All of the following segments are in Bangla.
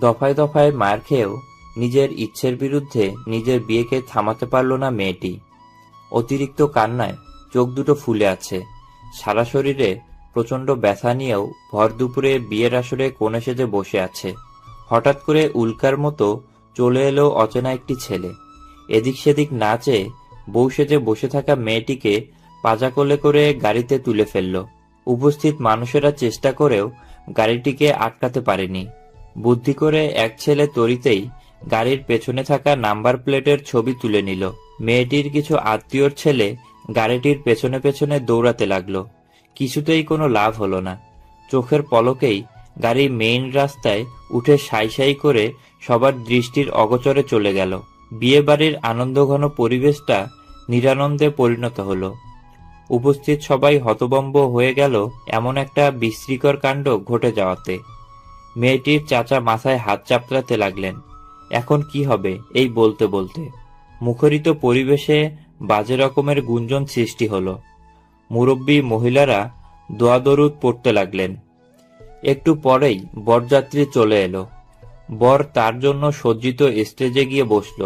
দফায় দফায় মার খেয়েও নিজের ইচ্ছের বিরুদ্ধে নিজের বিয়েকে থামাতে পারল না মেয়েটি। অতিরিক্ত কান্নায় চোখ দুটো ফুলে আছে। সারা শরীরে প্রচণ্ড ব্যথা নিয়েও ভর দুপুরে বিয়ের আসরে কোণে সেজে বসে আছে। হঠাৎ করে উল্কার মতো চলে এলো অচেনা একটি ছেলে। এদিক সেদিক না চেয়ে বউ সেজে বসে থাকা মেয়েটিকে পাজা কোলে করে গাড়িতে তুলে ফেলল। উপস্থিত মানুষেরা চেষ্টা করেও গাড়িটিকে আটকাতে পারেনি। বুদ্ধি করে এক ছেলে তড়িতেই গাড়ির পেছনে থাকা নাম্বার প্লেটের ছবি তুলে নিল। মেয়েটির কিছু আত্মীয়র ছেলে গাড়িটির পেছনে পেছনে দৌড়াতে লাগলো। কিছুতেই কোনো লাভ হলো না। চোখের পলকেই গাড়ি মেইন রাস্তায় উঠে সাই সাই করে সবার দৃষ্টির অগোচরে চলে গেল। বিয়ে বাড়ির আনন্দঘন পরিবেশটা নিরানন্দে পরিণত হলো। উপস্থিত সবাই হতভম্ব হয়ে গেল এমন একটা বিস্ময়কর কাণ্ড ঘটে যাওয়াতে। মেয়েটির চাচা মাথায় হাত চাপড়াতে লাগলেন। এখন কি হবে এই বলতে বলতে মুখরিত পরিবেশে বাজে রকমের গুঞ্জন সৃষ্টি হলো। মুরব্বী মহিলারা দোয়া দরুদ পড়তে লাগলেন। একটু পরেই বরযাত্রী চলে এলো। বর তার জন্য সজ্জিত স্টেজে গিয়ে বসল।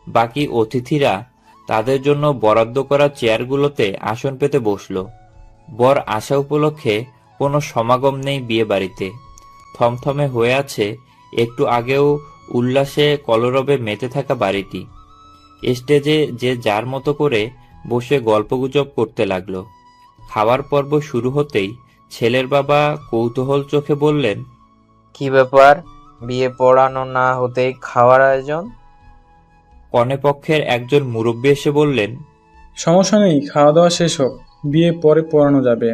বাকি অতিথিরা তাদের জন্য বরাদ্দ করা চেয়ারগুলোতে আসন পেতে বসল। বর আসা উপলক্ষে কোনো সমাগম নেই বিয়ে বাড়িতে। থমথমে হয়ে আছে একটু আগেও উল্লাসে কলরবে মেতে থাকা বাড়িটি। স্টেজে যে যার মতো করে বসে গল্পগুজব করতে লাগলো। খাওয়ার পর্ব শুরু হতেই ছেলের বাবা কৌতূহল চোখে বললেন, কি ব্যাপার, বিয়ে পড়ানো না হতেই খাওয়ার আয়োজন? কনে পক্ষের একজন মুরব্বী এসে বললেন, সমস্যা নেই, খাওয়া দাওয়া শেষ হোক, বিয়ে পরে পড়ানো যাবে।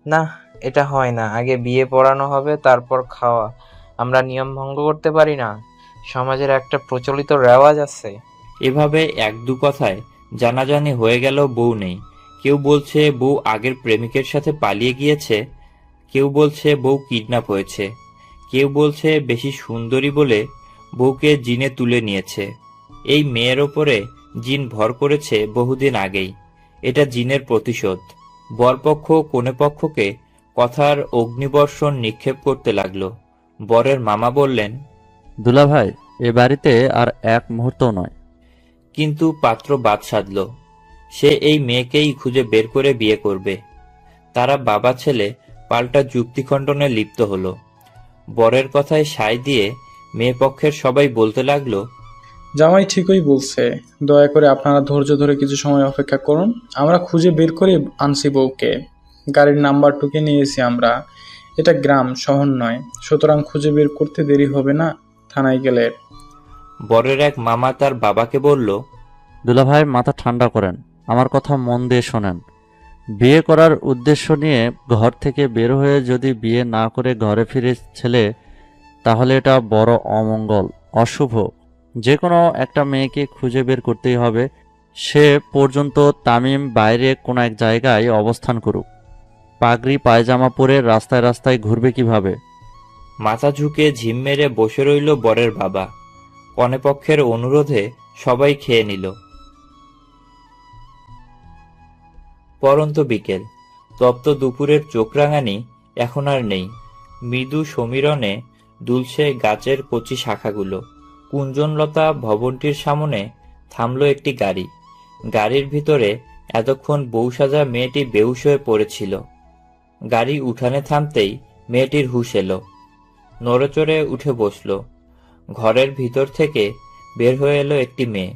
না, এটা হয় না। আগে বিয়ে পড়ানো হবে, তারপর খাওয়া। আমরা নিয়ম ভঙ্গ করতে পারি না। সমাজের একটা প্রচলিত রেওয়াজ আছে। এভাবে এক দু কথায় জানাজানি হয়ে গেল বউ নেই। কেউ বলছে বউ আগের প্রেমিকের সাথে পালিয়ে গিয়েছে, কেউ বলছে বউ কিডন্যাপ হয়েছে, কেউ বলছে বেশি সুন্দরী বলে বউকে জিনে তুলে নিয়েছে। এই মেয়ের ওপরে জিন ভর করেছে বহুদিন আগেই। এটা জিনের প্রতিশোধ। বরপক্ষ কনে পক্ষকে কথার অগ্নিবর্ষণ নিক্ষেপ করতে লাগলো। বরের মামা বললেন, দুলাভাই, এ বাড়িতে আর এক মুহূর্ত নয়। কিন্তু পাত্র বাদ সাধল। সে এই মেয়েকেই খুঁজে বের করে বিয়ে করবে। তারা বাবা ছেলে পাল্টা যুক্তিখণ্ডনে লিপ্ত হলো। বরের কথায় সায় দিয়ে মেয়ে পক্ষের সবাই বলতে লাগলো, জামাই ঠিকই বলছে, দয়া করে আপনারা ধৈর্য ধরে কিছু সময় অপেক্ষা করুন, আমরা খুঁজে বের করে আনছি বউকে। গাড়ির নাম্বার টুকে নিয়েছি আমরা। এটা গ্রাম, শহর নয়, সুতরাং খুঁজে বের করতে দেরি হবে না থানায় গেলে। বরের এক মামা তার বাবাকে বলল, দুলাভাই, মাথা ঠান্ডা করেন, আমার কথা মন দিয়ে শোনেন। বিয়ে করার উদ্দেশ্য নিয়ে ঘর থেকে বের হয়ে যদি বিয়ে না করে ঘরে ফিরে ছেলে, তাহলে এটা বড় অমঙ্গল, অশুভ। যে কোনো একটা মেয়েকে খুঁজে বের করতেই হবে। সে পর্যন্ত তামিম বাইরে কোনো এক জায়গায় অবস্থান করুক। পাগড়ি পায়জামা পরে রাস্তায় রাস্তায় ঘুরবে কিভাবে? মাথা ঝুঁকে ঝিম মেরে বসে রইল বরের বাবা। কনেপক্ষের অনুরোধে সবাই খেয়ে নিল। পরন্ত বিকেল। তপ্ত দুপুরের চোখরাঙানি এখন আর নেই। মৃদু সমীরণে দুলছে গাছের কচি শাখাগুলো। কুঞ্জনলতা ভবনটির সামনে থামল একটি গাড়ি। গাড়ির ভিতরে এতক্ষণ বউ সাজা মেয়েটি বেহুশ হয়ে পড়েছিল। গাড়ি উঠানে থামতেই মেয়েটির হুঁশ এলো। নড়েচড়ে উঠে বসল। ঘরের ভিতর থেকে বের হয়ে এলো একটি মেয়ে।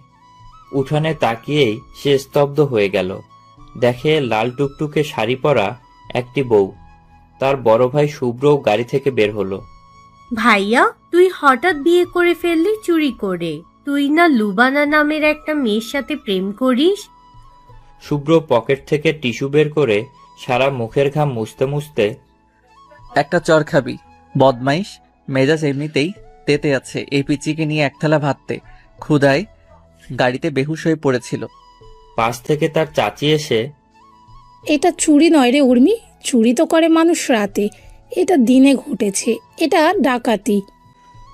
উঠানে তাকিয়েই সে স্তব্ধ হয়ে গেল। দেখে লাল টুকটুকে শাড়ি পরা একটি বউ। তার বড় ভাই শুভ্রও গাড়ি থেকে বের হলো। ভাইয়া, তুই হঠাৎ বিয়ে করে ফেললি চুরি করে। তুই না লুবানা নামের একটা মেয়ের সাথে প্রেম করিস? শুভ্র পকেট থেকে টিস্যু বের করে সারা মুখের ঘাম মুছতে মুছতে, একটা চর খাবি বদমাইশ? মেজাজ এমনিতেই তেতে আছে, এই পিচিকে নিয়ে একথালা ভাততে ক্ষুধায় গাড়িতে বেহুশ হয়ে পড়েছিল। পাশ থেকে তার চাচি এসে, এটা চুরি নয় রে উর্মি, চুরি তো করে মানুষ রাতে, এটা দিনে ঘটেছে, এটা ডাকাতি।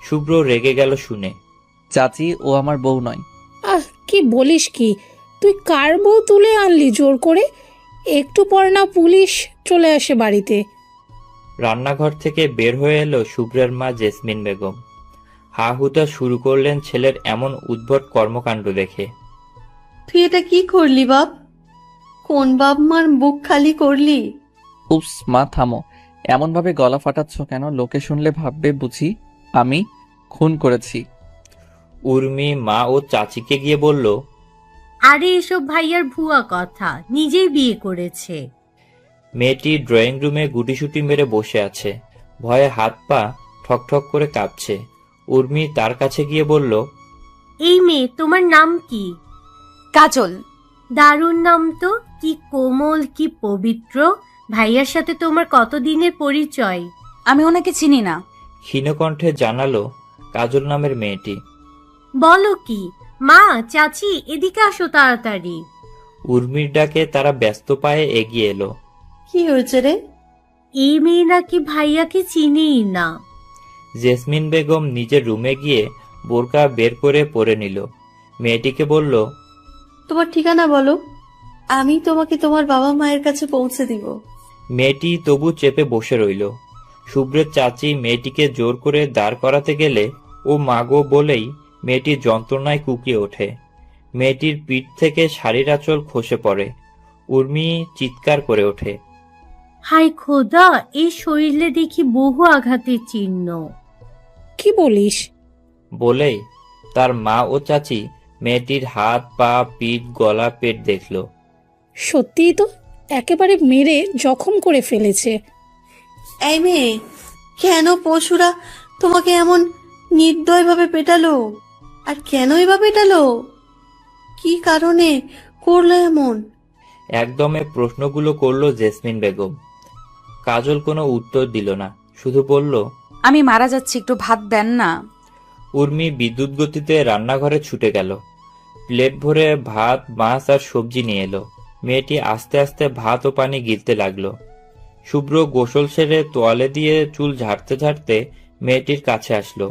শুভ্র রেগে গেল শুনে। চাচি, ও আমার বউ নয়। আহ, কি বলিস কি? তুই কার বউ তুলে আনলি জোর করে? একটু পর না পুলিশ চলে আসে বাড়িতে। রান্নাঘর থেকে বের হয়ে এলো শুভ্রের মা জেসমিন বেগম। হা হুতা শুরু করলেন ছেলের এমন উদ্ভট কর্মকাণ্ড দেখে। তুই এটা কি করলি বাপ? কোন বাপ মার বুক খালি করলি? উপস মা থামো, এমনভাবে গলা ফাটাচ্ছ কেন? লোকে শুনলে ভাববে বুঝি আমি খুন করেছি। উর্মি মা ও চাচিকে গিয়ে বলল, আরে এসব ভাইয়ার ভুয়া কথা, নিজেই বিয়ে করেছে। মেয়েটি ড্রয়িং রুমে গুটিসুটি মেরে বসে আছে, ভয়ে হাত পা ঠকঠক করে কাঁপছে। উর্মি তার কাছে গিয়ে বলল, এই মেয়ে, তোমার নাম কি? কাজল। দারুণ নাম তো, কি কোমল, কি পবিত্র। ভাইয়ার সাথে তোমার কতদিনের পরিচয়? আমি ওনাকে চিনি না। ক্ষীণকণ্ঠে জানালো কাজল নামের মেয়েটি। বলো কি? মা, চাচি, এদিকে আসো তাড়াতাড়ি। উর্মির ডাকে তারা ব্যস্ত পায়ে এগিয়ে এলো। কি হয়েছে রে? এই মেয়ে নাকি ভাইয়াকে চিনিই না। জেসমিন বেগম নিজের রুমে গিয়ে বোরকা বের করে পরে নিল। মেয়েটিকে বলল, তোমার ঠিকানা বলো, আমি তোমাকে তোমার বাবা মায়ের কাছে পৌঁছে দিব। মেয়েটি তবু চেপে বসে রইল। শুভ্রের চাচি মেয়েটিকে জোর করে দাঁড় করাতে গেলে ও মাগো বলেই মেয়েটি যন্ত্রণায় কুকিয়ে ওঠে। মেয়েটির পিঠ থেকে শাড়ির আঁচল খসে পড়ে। উর্মি চিৎকার করে ওঠে। হায় খোদা, এই শরীরে দেখি বহু আঘাতের চিহ্ন। কি বলিস? বলেই তার মা ও চাচি মেয়েটির হাত পা পিঠ গলা পেট দেখল। সত্যিই তো, একেবারে মেরে জখম করে ফেলেছে। এই মেয়ে, কেন পশুরা তোমাকে এমন নির্দয়ভাবে পেটালো? আর কেনই বা পেটালো? কি কারণে করলো এমন? একদমে প্রশ্নগুলো করলো জেসমিন বেগম। কাজল কোনো উত্তর দিল না, শুধু বলল, আমি মারা যাচ্ছি, একটু ভাত দেন না। উর্মি বিদ্যুৎ গতিতে রান্নাঘরে ছুটে গেল। প্লেট ভরে ভাত, মাছ আর সবজি নিয়ে এলো। মেয়েটি আস্তে আস্তে ভাত ও পানি গিলতে লাগলো। শুভ্র গোসল সেরে তোয়ালে দিয়ে চুল ঝাড়তে ঝাড়তে মেয়েটির কাছে আসলো।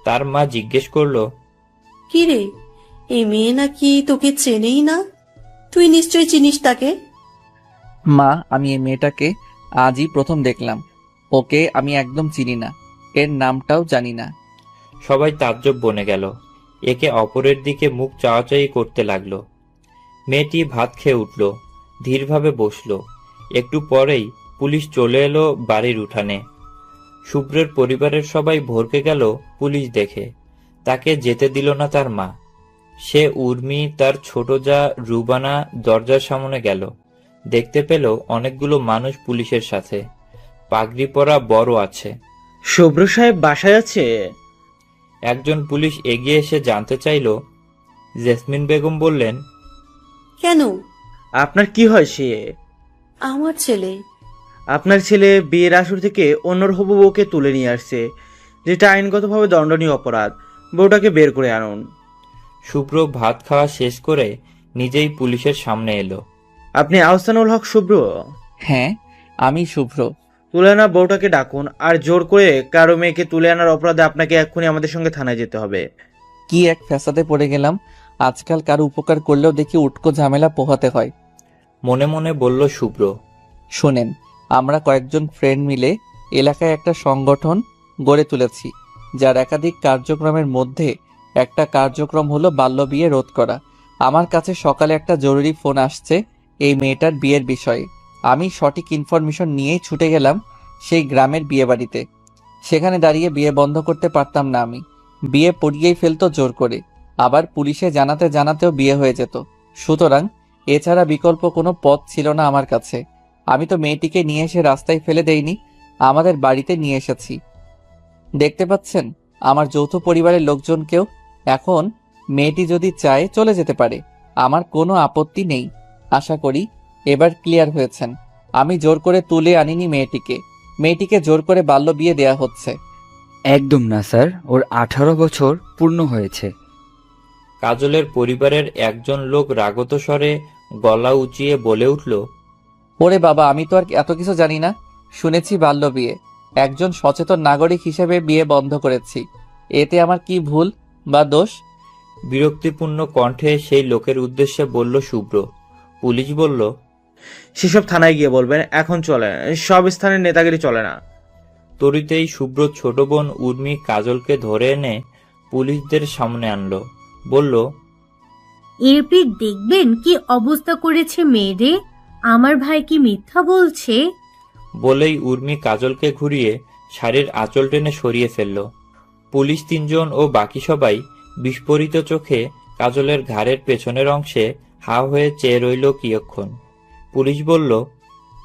তার মা জিজ্ঞেস করলো, কি রে, এই মেয়ে নাকি তোকে চেনেই না? তুই নিশ্চয়ই চিনিস তাকে। মা, আমি এই মেয়েটাকে আজই প্রথম দেখলাম। ওকে আমি একদম চিনি না, এর নামটাও জানি না। সবাই তাজ্জব বনে গেল। একে অপরের দিকে মুখ চাওয়াচাই করতে লাগলো। মেয়েটি ভাত খেয়ে উঠল, ধীরভাবে বসলো। একটু পরেই পুলিশ চলে এলো বাড়ির উঠানে। শুভ্রের পরিবারের সবাই ভরকে গেল পুলিশ দেখে। তাকে যেতে দিল না তার মা। সে উর্মি তার ছোট যা রুবানা দরজার সামনে গেল। দেখতে পেল অনেকগুলো মানুষ পুলিশের সাথে। পাগড়ি পরা বড় আছে। শুভ্র সাহেব বাসায় আছে? একজন পুলিশ এগিয়ে এসে জানতে চাইল। জেসমিন বেগম বললেন, কেন? আপনার কি হয় সে? আমার ছেলে। আপনার ছেলে বিয়ের আসর থেকে অন্যর হবু বউকে তুলে নিয়ে আসছে, যেটা আইনগতভাবে দণ্ডনীয় অপরাধ। বউটাকে বের করে আনুন। শুভ্র ভাত খাওয়া শেষ করে নিজেই পুলিশের সামনে এলো। আপনি আহসানুল হক শুভ্র? হ্যাঁ, আমি শুভ্র। তুলে আনা বউটাকে ডাকুন, আর জোর করে কারো মেয়েকে তুলে আনার অপরাধে আপনাকে এক্ষুনি আমাদের সঙ্গে থানায় যেতে হবে। কি এক ফ্যাসাদে পড়ে গেলাম। আজকাল কারো উপকার করলেও দেখি উটকো ঝামেলা পোহাতে হয়। মনে মনে বলল শুভ্র। শোনেন, আমরা কয়েকজন ফ্রেন্ড মিলে এলাকায় একটা সংগঠন গড়ে তুলেছি, যার একাধিক কার্যক্রমের মধ্যে একটা কার্যক্রম হলো বাল্যবিয়ে রোধ করা। আমার কাছে সকালে একটা জরুরি ফোন আসছে এই মেয়েটার বিয়ের বিষয়ে। আমি সঠিক ইনফরমেশন নিয়েই ছুটে গেলাম সেই গ্রামের বিয়ে বাড়িতে। সেখানে দাঁড়িয়ে বিয়ে বন্ধ করতে পারতাম না আমি। বিয়ে পড়িয়েই ফেলতো জোর করে, আবার পুলিশে জানাতে জানাতেও বিয়ে হয়ে যেত। সুতরাং এছাড়া বিকল্প কোনো পথ ছিল না আমার কাছে। আমি তো মেয়েটিকে নিয়ে এসে রাস্তায় ফেলে দেইনি, আমাদের বাড়িতে নিয়ে এসেছি। দেখতে পাচ্ছেন আমার যৌথ পরিবারের লোকজনকেও। এখন মেয়েটি যদি চায় চলে যেতে পারে, আমার কোনো আপত্তি নেই। আশা করি এবার ক্লিয়ার হয়েছেন। আমি জোর করে তুলে আনিনি মেয়েটিকে জোর করে বাল্য বিয়ে দেয়া হচ্ছে। একদম না স্যার, ওর 18 বছর পূর্ণ হয়েছে। কাজলের পরিবারের একজন লোক রাগত স্বরে গলা উঁচিয়ে বলে উঠল, ওরে বাবা, আমি তো আর এত কিছু জানি না। শুনেছি বাল্য বিয়ে, একজন সচেতন নাগরিক হিসেবে বিয়ে বন্ধ করেছি। এতে আমার কি ভুল বা দোষ? বিরক্তিপূর্ণ কণ্ঠে সেই লোকের উদ্দেশ্যে বলল শুভ্র। পুলিশ বলল, সেসব থানায় গিয়ে বলবেন, এখন চলে। সব স্থানের নেতাগিরি চলে না। তড়িতেই শুভ্র ছোট বোন উর্মি কাজলকে ধরে এনে পুলিশদের সামনে আনলো। বলল, এরপর দেখবেন কি অবস্থা করেছে মেয়েরে। আমার ভাই কি মিথ্যা বলছে? বলেই উর্মি কাজলকে ঘুরিয়ে শাড়ির আঁচল টেনে সরিয়ে ফেলল। পুলিশ 3 জন ও বাকি সবাই বিস্ফোরিত চোখে কাজলের ঘাড়ের পেছনের অংশে হা হয়ে চেয়ে রইল কিয়ক্ষণ। পুলিশ বলল,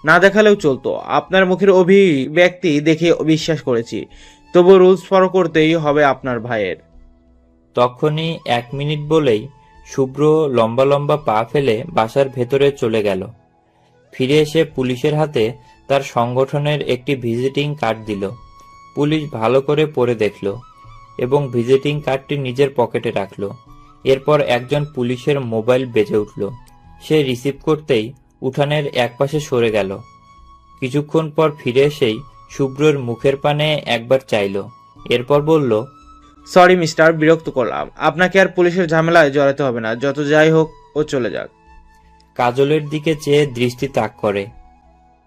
না দেখালেও চলতো, আপনার মুখের অভিব্যক্তি দেখে বিশ্বাস করেছি, তবু রুলস ফলো করতেই হবে আপনার ভাইয়ের। তখনই 1 মিনিট বলেই শুভ্র লম্বা লম্বা পা ফেলে বাসার ভেতরে চলে গেল। ফিরে এসে পুলিশের হাতে তার সংগঠনের একটি ভিজিটিং কার্ড দিল। পুলিশ ভালো করে পড়ে দেখল এবং ভিজিটিং কার্ডটি নিজের পকেটে রাখল। এরপর একজন পুলিশের মোবাইল বেজে উঠল। সে রিসিভ করতেই উঠানের একপাশে সরে গেল। কিছুক্ষণ পর ফিরে এসেই শুভ্রর মুখের পানে একবার চাইল, এরপর বলল, সরি মিস্টার, বিরক্ত করলাম। আপনাকে আর পুলিশের ঝামেলায় জড়াতে হবে না, যত যাই হোক ও চলে যাক। কাজলের দিকে চেয়ে দৃষ্টি তাক করে।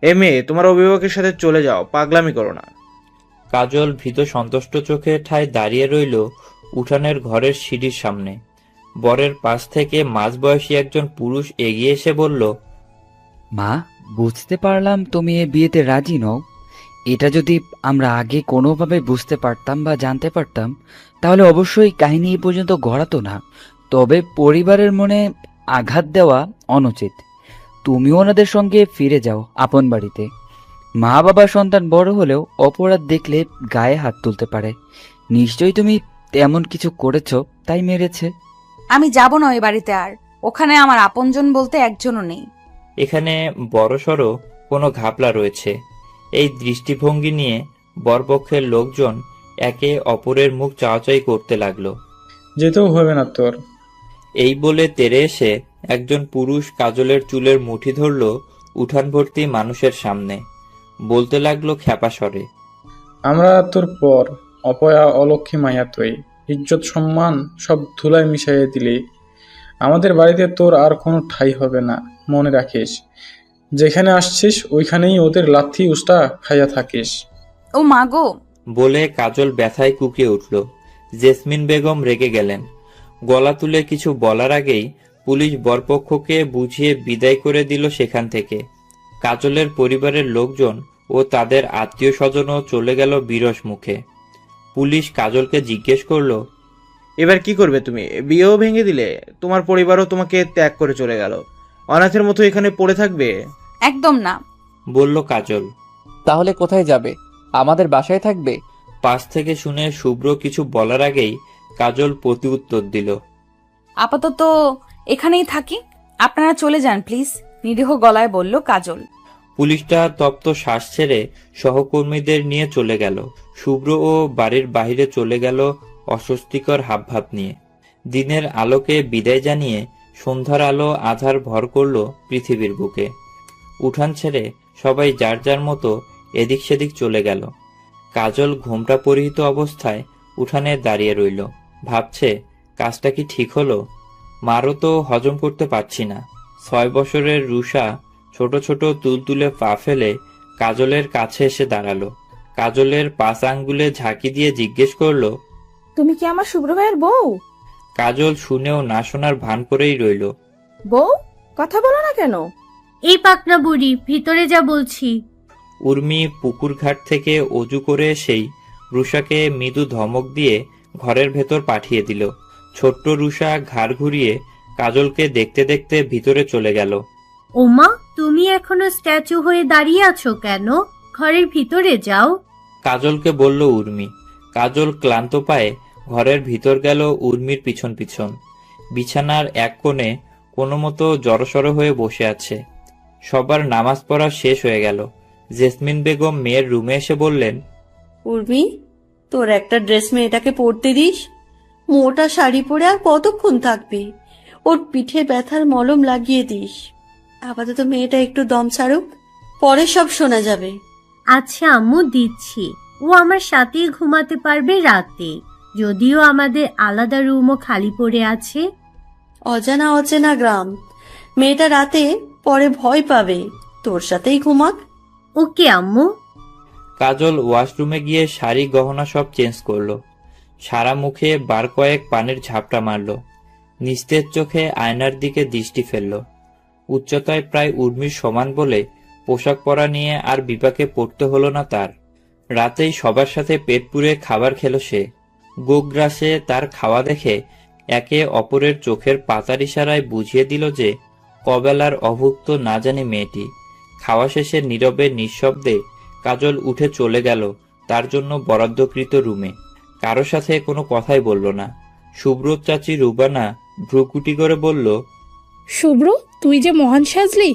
এ মেয়ে, তোমার অভিভাবকের সাথে চলে যাও, পাগলামি করো না। কাজল ভীত সন্তুষ্ট চোখে ঠায় দাঁড়িয়ে রইল উঠানের ঘরের সিঁড়ির সামনে। বরের পাশ থেকে মাঝবয়সী একজন পুরুষ এগিয়ে এসে বলল, মা, বুঝতে পারলাম তুমি এ বিয়েতে রাজি নও। এটা যদি আমরা আগে কোনোভাবে বুঝতে পারতাম বা জানতে পারতাম, তাহলে অবশ্যই কাহিনী এই পর্যন্ত গড়াতো না। তবে পরিবারের মনে আঘাত দেওয়া অনুচিত। তুমিও ওনাদের সঙ্গে ফিরে যাও আপন বাড়িতে। মা বাবা সন্তান বড় হলেও অপরাধ দেখলে গায়ে হাত তুলতে পারে। নিশ্চয়ই তুমি তেমন কিছু করেছো, তাই মেরেছে। আমি যাব না ওই বাড়িতে আর। ওখানে আমার আপনজন বলতে একজনও নেই। এখানে বড়সড় কোনো ঘাপলা রয়েছে। এই দৃষ্টিভঙ্গি নিয়ে বরপক্ষের লোকজন একে অপরের মুখ চাওয়াচাই করতে লাগলো। যেতেও হবে না তোর। এই বলে তেড়ে এসে একজন পুরুষ কাজলের চুলের মুঠি ধরল উঠান ভর্তি মানুষের সামনে। বলতে লাগলো খ্যাপা স্বরে, আমরা তোর পর, অপয়া অলক্ষী মাইয়া তুই। ইজ্জত সম্মান সব ধুলায় মিশাইয়ে দিলি। আমাদের বাড়িতে তোর আর কোনো ঠাঁই হবে না, মনে রাখিস। যেখানে আসছিস ওইখানেই ওদের লাথি উস্টা খাইয়া থাকিস। ও মা গো! বলে কাজল ব্যথায় কুঁকিয়ে উঠল। জেসমিন বেগম রেগে গেলেন। গলা তুলে কিছু বলার আগেই পুলিশ বরপক্ষকে বুঝিয়ে বিদায় করে দিল সেখান থেকে। কাজলের পরিবারের লোকজন ও তাদের আত্মীয় স্বজনও চলে গেল বিরস মুখে। পুলিশ কাজলকে জিজ্ঞেস করলো, এবার কি করবে তুমি? বিয়েও ভেঙে দিলে, তোমার পরিবারও তোমাকে ত্যাগ করে চলে গেল, অনাথের মতো এখানে পড়ে থাকবে? একদম না, বলল কাজল। তাহলে কোথায় যাবে? আমাদের বাসায় থাকবে? পাশ থেকে শুনে শুভ্র কিছু বলার আগেই কাজল প্রতি উত্তর দিল, আপাতত এখানেই থাকি। আপনারা চলে যান প্লিজ, নিরীহ গলায় বলল কাজল। পুলিশটা তপ্ত শ্বাস ছেড়ে সহকর্মীদের নিয়ে চলে গেল। শুভ্র ও বাড়ির বাইরে চলে গেল অস্বস্তিকর হাবভাব নিয়ে। দিনের আলোকে বিদায় জানিয়ে সন্ধ্যার আলো আধার ভর করল পৃথিবীর বুকে। উঠান ছেড়ে সবাই যার যার মতো এদিক সেদিক চলে গেল। কাজল ঘোমটা পরিহিত অবস্থায় উঠানে দাঁড়িয়ে রইল। ভাবছে, কাজটা কি ঠিক হলো? মারও তো হজম করতে পারছি না। 6 বছরের রুষা ছোট ছোট তুলতুলে পা ফেলে কাজলের কাছে এসে দাঁড়ালো। কাজলের 5 আঙ্গুলে ঝাঁকি দিয়ে জিজ্ঞেস করলো, তুমি কি আমার শুভ্র ভাইয়ের বউ? কাজল শুনেও না শোনার ভান করেই রইল। বউ, কথা বলো না কেন? এই পাকনা বুড়ি, ভিতরে যা বলছি। উর্মি পুকুর ঘাট থেকে অজু করে এসেই রুষাকে মৃদু ধমক দিয়ে ঘরের ভেতর পাঠিয়ে দিল। ছোট্ট রুষা ঘাড় ঘুরিয়ে কাজলকে দেখতে দেখতে ভিতরে চলে গেল। ওমা, তুমি এখনো স্ট্যাচু হয়ে দাঁড়িয়ে আছো কেন? ঘরের ভিতরে যাও। কাজলকে বলল উর্মি। কাজল ক্লান্ত পায়ে ঘরের ভিতর গেল উর্মির পিছন পিছন। বিছানার এক কোণে কোনো মতো জড়সড় হয়ে বসে আছে। সবার নামাজ পড়া শেষ হয়ে গেল। জেসমিন বেগম মেয়ের রুমে এসে বললেন, উর্মি, তোর একটা ড্রেস মেয়েটাকে পরতে দিস। মোটা শাড়ি পরে আর কতক্ষণ থাকবে? ওর পিঠে ব্যথার মলম লাগিয়ে দিস। আপাতত মেয়েটা একটু দম ছাড়ুক, পরে সব শোনা যাবে। আচ্ছা আম্মু, দিচ্ছি। ও আমার সাথেই ঘুমাতে পারবে রাতে, যদিও আমাদের আলাদা রুমও খালি পড়ে আছে। অজানা অচেনা গ্রাম, মেয়েটা রাতে পরে ভয় পাবে। তোর সাথেই ঘুমাক। ওকে আম্মু। কাজল ওয়াশরুমে গিয়ে শাড়ি গহনা সব চেঞ্জ করলো। সারা মুখে বার কয়েক পানির ঝাপটা মারল। নিস্তেজ চোখে আয়নার দিকে দৃষ্টি ফেলল। উচ্চতায় প্রায় উর্মির সমান বলে পোশাক পরা নিয়ে আর বিপাকে পড়তে হলো না তার। রাতেই সবার সাথে পেট পুরে খাবার খেল সে। গোগ্রাসে তার খাওয়া দেখে একে অপরের চোখের পাতার ইশারায় বুঝিয়ে দিল যে কবেলার অভুক্ত না জানি মেয়েটি। খাওয়া শেষে নীরবে নিঃশব্দে কাজল উঠে চলে গেল তার জন্য বরাদ্দকৃত রুমে। কারো সাথে কোনো কথাই বলল না। সুব্রত চাচি রুবানা ভ্রুকুটি করে বলল, শুভ্র, তুই যে মহান সাজলি,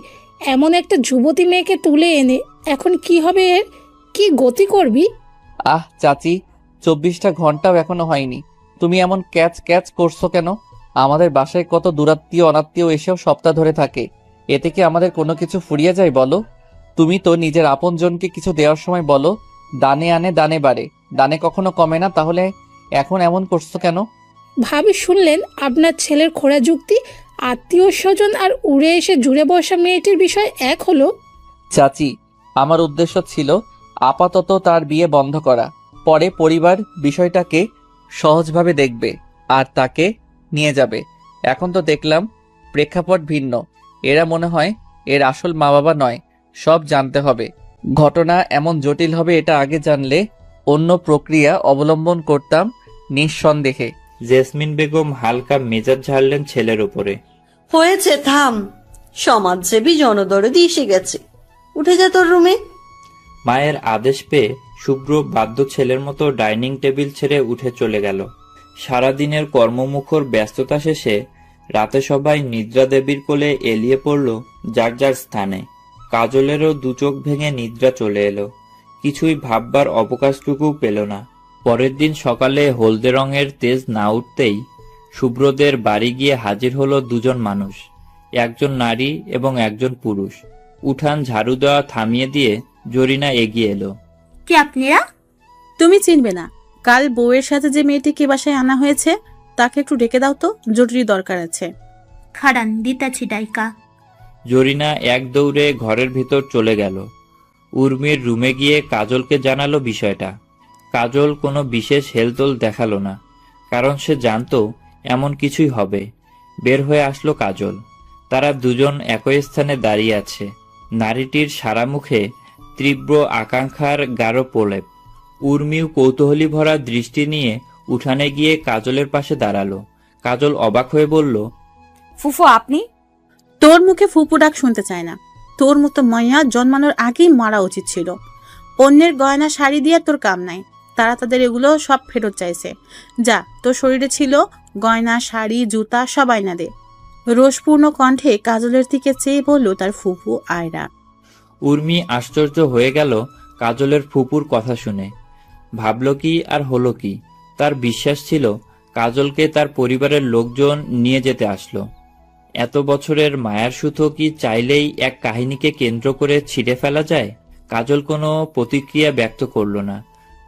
এমন একটা যুবতী মেয়েকে তুলে এনে এখন কি হবে এর? কি গতি করবি? আহ চাচি, 24টা ঘন্টাও এখনো হয়নি, তুমি এমন ক্যাচ ক্যাচ করছো কেন? আমাদের বাসায় কত দূরাত্মীয় অনাত্মীয় এসেও সপ্তাহ ধরে থাকে, এতে কি আমাদের কোনো কিছু ফুরিয়ে যায় বলো? তুমি তো নিজের আপনজনকে কিছু দেওয়ার সময় বলো দানে আনে দানে বাড়ে, দানে কখনো কমে না, তাহলে এখন এমন করছো কেন? ভাবি শুনলেন আপনার ছেলের খোড়া যুক্তি, আত্মীয় স্বজন আর উড়ে এসে জুড়ে বসা মেয়েটির বিষয় এক হলো। চাচি, আমার উদ্দেশ্য ছিল আপাতত তার বিয়ে বন্ধ করা, পরে পরিবার বিষয়টাকে সহজভাবে দেখবে আর তাকে নিয়ে যাবে। এখন তো দেখলাম প্রেক্ষাপট ভিন্ন, এরা মনে হয় এর আসল মা বাবা নয়, সব জানতে হবে। ঘটনা এমন জটিল হবে এটা আগে জানলে অন্য প্রক্রিয়া অবলম্বন করতাম নিঃসন্দেহে। জেসমিন বেগম হালকা মেজাজ ঝাড়লেন ছেলের উপরে। হয়েছে, থাম। সমাজসেবী জনদরদি এসে গেছে, উঠে যা তোর রুমে। মায়ের আদেশ পেয়ে শুভ্র বাধ্য ছেলের মতো ডাইনিং টেবিল ছেড়ে উঠে চলে গেল। সারাদিনের কর্মমুখর ব্যস্ততা শেষে রাতে সবাই নিদ্রা দেবীর কোলে এলিয়ে পড়ল যার যার স্থানে। কাজলেরও দু চোখ ভেঙে নিদ্রা চলে এলো, কিছুই ভাববার অবকাশটুকু পেল না। পরের দিন সকালে হলদে রঙের তেজ না উঠতেই শুভ্রদের বাড়ি গিয়ে হাজির হলো দুজন মানুষ, একজন নারী এবং একজন পুরুষ। উঠান ঝাড়ু দেওয়া থামিয়ে দিয়ে জরিনা এগিয়ে এলো। কে আপনারা? তুমি চিনবে না, কাল বউয়ের সাথে যে মেয়েটিকে বাসায় আনা হয়েছে তাকে একটু ডেকে দাও তো, জরুরি দরকার আছে। খাড়ান দিতাছি ডাইকা। জরিনা এক দৌড়ে ঘরের ভিতর চলে গেল। উর্মির রুমে গিয়ে কাজলকে জানালো বিষয়টা। কাজল কোনো বিশেষ হেলদোল দেখালো না, কারণ সে জানতো এমন কিছুই হবে। বের হয়ে আসলো কাজল। তারা দুজন একই স্থানে দাঁড়িয়ে আছে। নারীটির সারা মুখে তীব্র আকাঙ্ক্ষার গাঢ় প্রলেপ। উর্মিও কৌতূহলী ভরা দৃষ্টি নিয়ে উঠানে গিয়ে কাজলের পাশে দাঁড়ালো। কাজল অবাক হয়ে বলল, ফুফু আপনি? তোর মুখে ফুপু ডাক শুনতে চায় না। তোর মতো মাইয়া জন্মানোর আগেই মারা উচিত ছিল। অন্যের গয়না শাড়ি দিয়ে তোর কাম নাই, তারা তাদের এগুলো সব ফেরত চাইছে। যা, তোর শরীরে ছিল গয়না শাড়ি জুতা সব আয়না দে। রোষপূর্ণ কণ্ঠে কাজলের দিকে চেয়ে বলল তার ফুপু আয়রা। উর্মি আশ্চর্য হয়ে গেল কাজলের ফুপুর কথা শুনে। ভাবল কি আর হলো কি? তার বিশ্বাস ছিল কাজলকে তার পরিবারের লোকজন নিয়ে যেতে আসলো। এত বছরের মায়ার সুতো কি চাইলেই এক কাহিনীকে কেন্দ্র করে ছিঁড়ে ফেলা যায়? কাজল কোনো প্রতিক্রিয়া ব্যক্ত করল না।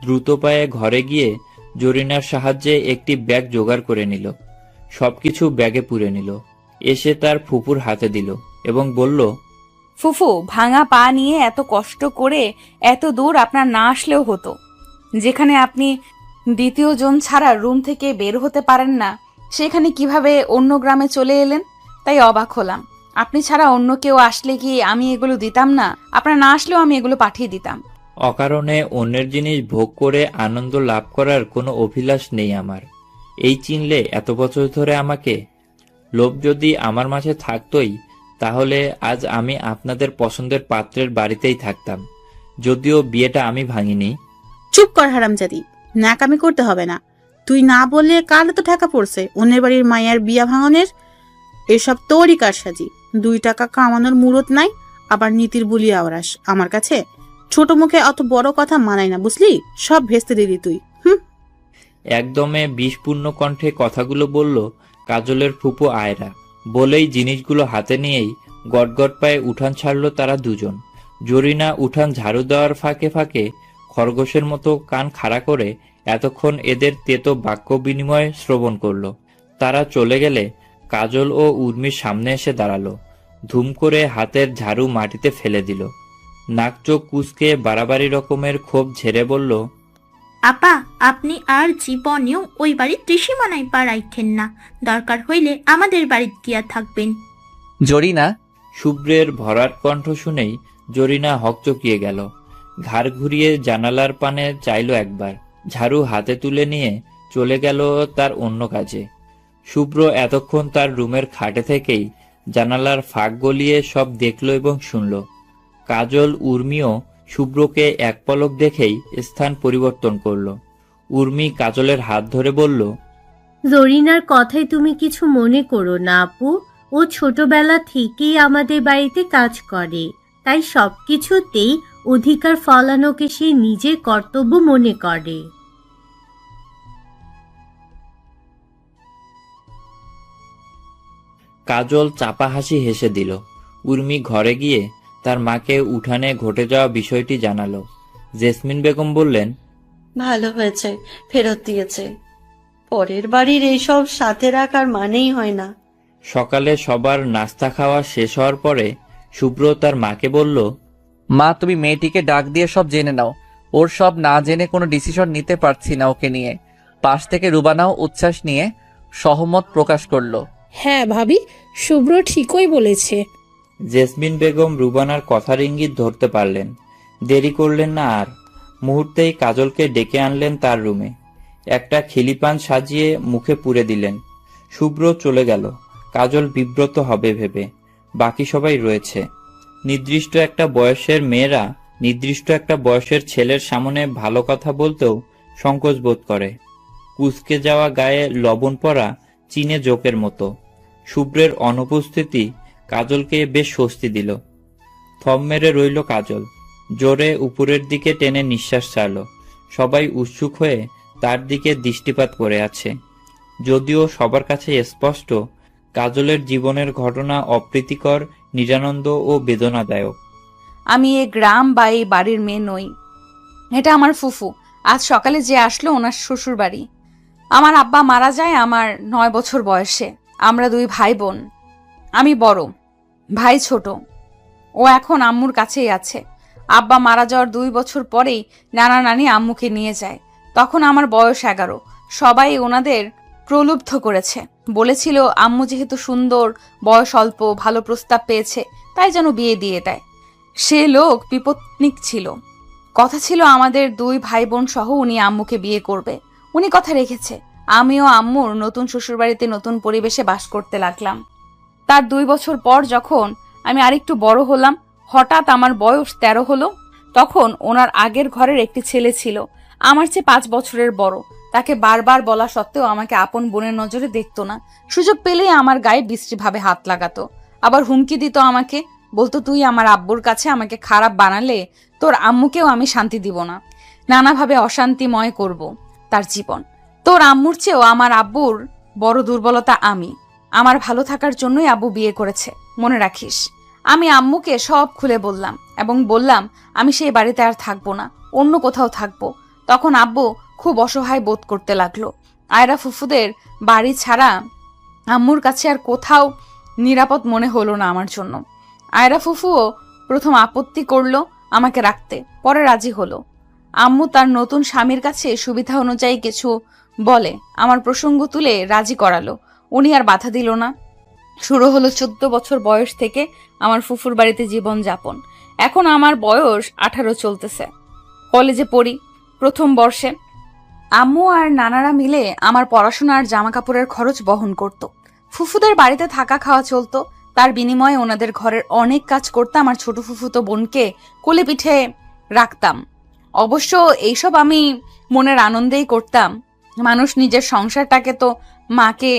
দ্রুত পায়ে ঘরে গিয়ে জরিনার সাহায্যে একটি ব্যাগ জোগাড় করে নিল। সবকিছু ব্যাগে পুরে নিল। এসে তার ফুপুর হাতে দিল এবং বলল, ফুফু, ভাঙা পা নিয়ে এত কষ্ট করে এত দূর আপনার না আসলেও হতো। যেখানে আপনি দ্বিতীয় জন ছাড়া রুম থেকে বের হতে পারেন না, সেখানে কিভাবে অন্য গ্রামে চলে এলেন? তাই অবাক হলাম। আপনি ছাড়া অন্য কেউ আসলে কি আমি এগুলো দিতাম না? আপনার না আসলেও আমি এগুলো পাঠিয়ে দিতাম। অকারণে অন্যের জিনিস ভোগ করে আনন্দ লাভ করার কোনো অভিলাষ নেই আমার। এই চিনলে এত বছর ধরে আমাকে। লোভ যদি আমার মাঝে থাকতই তাহলে আজ আমি আপনাদের পছন্দের পাত্রের বাড়িতেই থাকতাম, যদিও বিয়েটা আমি ভাঙিনি। চুপ কর হারামজাদি, ন্যাকামি করতে হবে না। তুই না বললে কাল তো ঠেকা পড়ছে অন্যের বাড়ির মায়ের বিয়া ভাঙনের। এসব তোরই কারসাজি। 2 টাকা কামানোর মুরত নাই, আবার নীতির বুলি আওরাস আমার কাছে। ছোট মুখে অত বড় কথা মানায় না, বুঝলি? সব ভেস্তে দিলি তুই। একদমে বিষপূর্ণ কণ্ঠে কথাগুলো বলল কাজলের ফুপু আয়রা। বলেই জিনিসগুলো হাতে নিয়েই গটগট পায়ে উঠান ছাড়ল তারা দুজন। জরিনা উঠান ঝাড়ু দেওয়ার ফাঁকে ফাঁকে খরগোশের মতো কান খাড়া করে এতক্ষণ এদের তেতো বাক্য বিনিময় শ্রবণ করল। তারা চলে গেলে কাজল ও উর্মির সামনে এসে দাঁড়ালো। ধুম করে হাতের ঝাড়ু মাটিতে ফেলে দিল। নাক চোখ কুঁচকে বাড়াবাড়ি রকমের ক্ষোভ ঝেড়ে বলল, আপা, আপনি আর জীবনেও ওই বাড়ির ত্রিসীমানায় পা রাখেন না। দরকার হইলে আমাদের বাড়িতে গিয়া থাকবেন। জরিনা, শুভ্রের ভরাট কণ্ঠ শুনেই জরিনা হকচকিয়ে গেল। ঘাড় ঘুরিয়ে জানালার পানে চাইল একবার, ঝাড়ু হাতে তুলে নিয়ে চলে গেল তার অন্য কাজে। শুভ্র এতক্ষণ তার রুমের খাটে থেকেই জানালার ফাঁক গলিয়ে সব দেখল এবং শুনল। কাজল, উর্মিও শুভ্রকে এক পলক দেখেই স্থান পরিবর্তন করল। উর্মি কাজলের হাত ধরে বলল, জরিনার কথায় তুমি কিছু মনে করো না আপু, ও ছোটবেলা থেকেই আমাদের বাড়িতে কাজ করে, তাই সবকিছুতেই অধিকার ফলানোকে সে নিজের কর্তব্য মনে করে। কাজল চাপা হাসি হেসে দিল। উর্মি ঘরে গিয়ে তার মাকে উঠানে ঘটে যাওয়া বিষয়টি জানালো। জেসমিন বেগম বললেন, ভালো হয়েছে ফেরত দিয়েছে। পরের বাড়ির এইসব সাথে রাখার মানেই হয় না। সকালে সবার নাস্তা খাওয়া শেষ হওয়ার পরে শুভ্র তার মাকে বলল, মা তুমি মেয়েটিকে ডাক দিয়ে সব জেনে নাও। ওর সব না জেনে কোনো ডিসিশন নিতে পারছি না ওকে নিয়ে। পাশ থেকে রুবানাও উচ্ছ্বাস নিয়ে সহমত প্রকাশ করলো। হ্যাঁ ভাবি, শুভ্র ঠিকই বলেছে। জেসমিন বেগম রুবানার কথার ইঙ্গিত ধরতে পারলেন। দেরি করলেন না আর, মুহূর্তেই কাজলকে ডেকে আনলেন তার রুমে। একটা খিলিপান সাজিয়ে মুখে পুরে দিলেন। শুভ্র চলে গেল। কাজল বিব্রত হবে ভেবে। বাকি সবাই রয়েছে। নির্দিষ্ট একটা বয়সের মেয়েরা নির্দিষ্ট একটা বয়সের ছেলের সামনে ভালো কথা বলতেও সংকোচ বোধ করে। কুঁচকে যাওয়া গায়ে লবণ পড়া চীনে জোকের মতো। শুভ্রের অনুপস্থিতি কাজলকে বেশ স্বস্তি দিল। থম মেরে রইল কাজল। জোরে উপরের দিকে টেনে নিঃশ্বাস ছাড়ল। সবাই উৎসুক হয়ে তার দিকে দৃষ্টিপাত করে আছে। যদিও সবার কাছে স্পষ্ট, কাজলের জীবনের ঘটনা অপ্রীতিকর, নিরানন্দ ও বেদনাদায়ক। আমি এ গ্রাম বা এই বাড়ির মেয়ে নই। এটা আমার ফুফু। আজ সকালে যে আসলো ওনার শ্বশুর বাড়ি। আমার আব্বা মারা যায় আমার 9 বছর বয়সে। আমরা 2 ভাই বোন। আমি বড়, ভাই ছোট। ও এখন আম্মুর কাছেই আছে। আব্বা মারা যাওয়ার 2 বছর পরেই নানা নানি আম্মুকে নিয়ে যায়। তখন আমার বয়স 11। সবাই ওনাদের প্রলুব্ধ করেছে। বলেছিল আম্মু যেহেতু সুন্দর, বয়স অল্প, ভালো প্রস্তাব পেয়েছে, তাই যেন বিয়ে দিয়ে দেয়। সে লোক বিপত্নিক ছিল। কথা ছিল আমাদের 2 ভাই বোন সহ উনি আম্মুকে বিয়ে করবে। উনি কথা রেখেছে। আমিও আম্মুর নতুন শ্বশুরবাড়িতে নতুন পরিবেশে বাস করতে লাগলাম। তার 2 বছর পর যখন আমি আরেকটু বড় হলাম, হঠাৎ আমার বয়স 13 হলো। তখন ওনার আগের ঘরের একটি ছেলে ছিল, আমার চেয়ে 5 বছরের বড়। তাকে বারবার বলা সত্ত্বেও আমাকে আপন বোনের নজরে দেখতো না। সুযোগ পেলেই আমার গায়ে বিশ্রীভাবে হাত লাগাতো। আবার হুমকি দিত আমাকে। বলতো, তুই আমার আব্বুর কাছে আমাকে খারাপ বানালে তোর আম্মুকেও আমি শান্তি দিব না। নানাভাবে অশান্তিময় করব তার জীবন। তোর আম্মুর চেয়েও আমার আব্বুর বড় দুর্বলতা আমি। আমার ভালো থাকার জন্যই আব্বু বিয়ে করেছে, মনে রাখিস। আমি আম্মুকে সব খুলে বললাম এবং বললাম আমি সেই বাড়িতে আর থাকবো না, অন্য কোথাও থাকবো। তখন আব্বু খুব অসহায় বোধ করতে লাগলো। আয়রা ফুফুদের বাড়ি ছাড়া আম্মুর কাছে আর কোথাও নিরাপদ মনে হলো না আমার জন্য। আয়রা ফুফুও প্রথম আপত্তি করলো আমাকে রাখতে, পরে রাজি হলো। আম্মু তার নতুন স্বামীর কাছে সুবিধা অনুযায়ী কিছু বলে আমার প্রসঙ্গ তুলে রাজি করালো। উনি আর বাধা দিল না। শুরু হলো 14 বছর বয়স থেকে আমার ফুফুর বাড়িতে জীবন যাপন। এখন আমার বয়স 18 চলতেছে। কলেজে পড়ি, প্রথম বর্ষে। আম্মু আর নানারা মিলে আমার পড়াশোনা আর জামা কাপড়ের খরচ বহন করত। ফুফুদের বাড়িতে থাকা খাওয়া চলতো। তার বিনিময়ে ওনাদের ঘরের অনেক কাজ করতাম আর ছোট ফুফুতো বোনকে কোলে পিঠে রাখতাম। অবশ্য এইসব আমি মনের আনন্দেই করতাম। মানুষ নিজের সংসারটাকে তো মাকে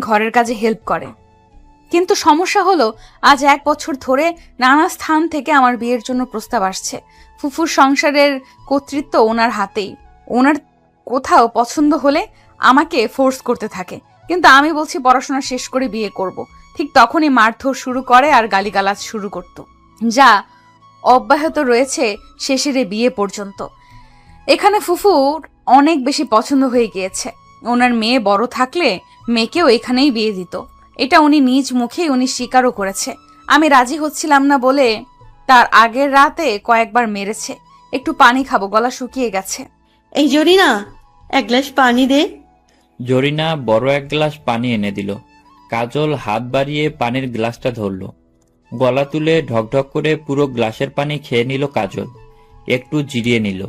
ঘরের কাজে হেল্প করে। কিন্তু সমস্যা হলো, আজ 1 বছর ধরে নানা স্থান থেকে আমার বিয়ের জন্য প্রস্তাব আসছে। ফুফুর সংসারের কর্তৃত্ব ওনার হাতেই। ওনার কোথাও পছন্দ হলে আমাকে ফোর্স করতে থাকে, কিন্তু আমি বলছি পড়াশোনা শেষ করে বিয়ে করব। ঠিক তখনই মারধর শুরু করে আর গালিগালাজ শুরু করত, যা অব্যাহত রয়েছে শেষের বিয়ে পর্যন্ত। এখানে ফুফুর অনেক বেশি পছন্দ হয়ে গিয়েছে। ওনার মেয়ে বড় থাকলে মেয়েকেও এখানেই বিয়ে দিত। এটা উনি নিজ মুখেই স্বীকারও করেছে। আমি রাজি হচ্ছিলাম না বলে তার আগের রাতে কয়েকবার মেরেছে। একটু পানি খাবো, গলা শুকিয়ে গেছে। এই জরিনা, এক গ্লাস পানি দে। জরিনা বড় এক গ্লাস পানি এনে দিল। কাজল হাত বাড়িয়ে পানির গ্লাসটা ধরল। গলা তুলে ঢকঢক করে পুরো গ্লাসের পানি খেয়ে নিল কাজল। একটু জিরিয়ে নিল।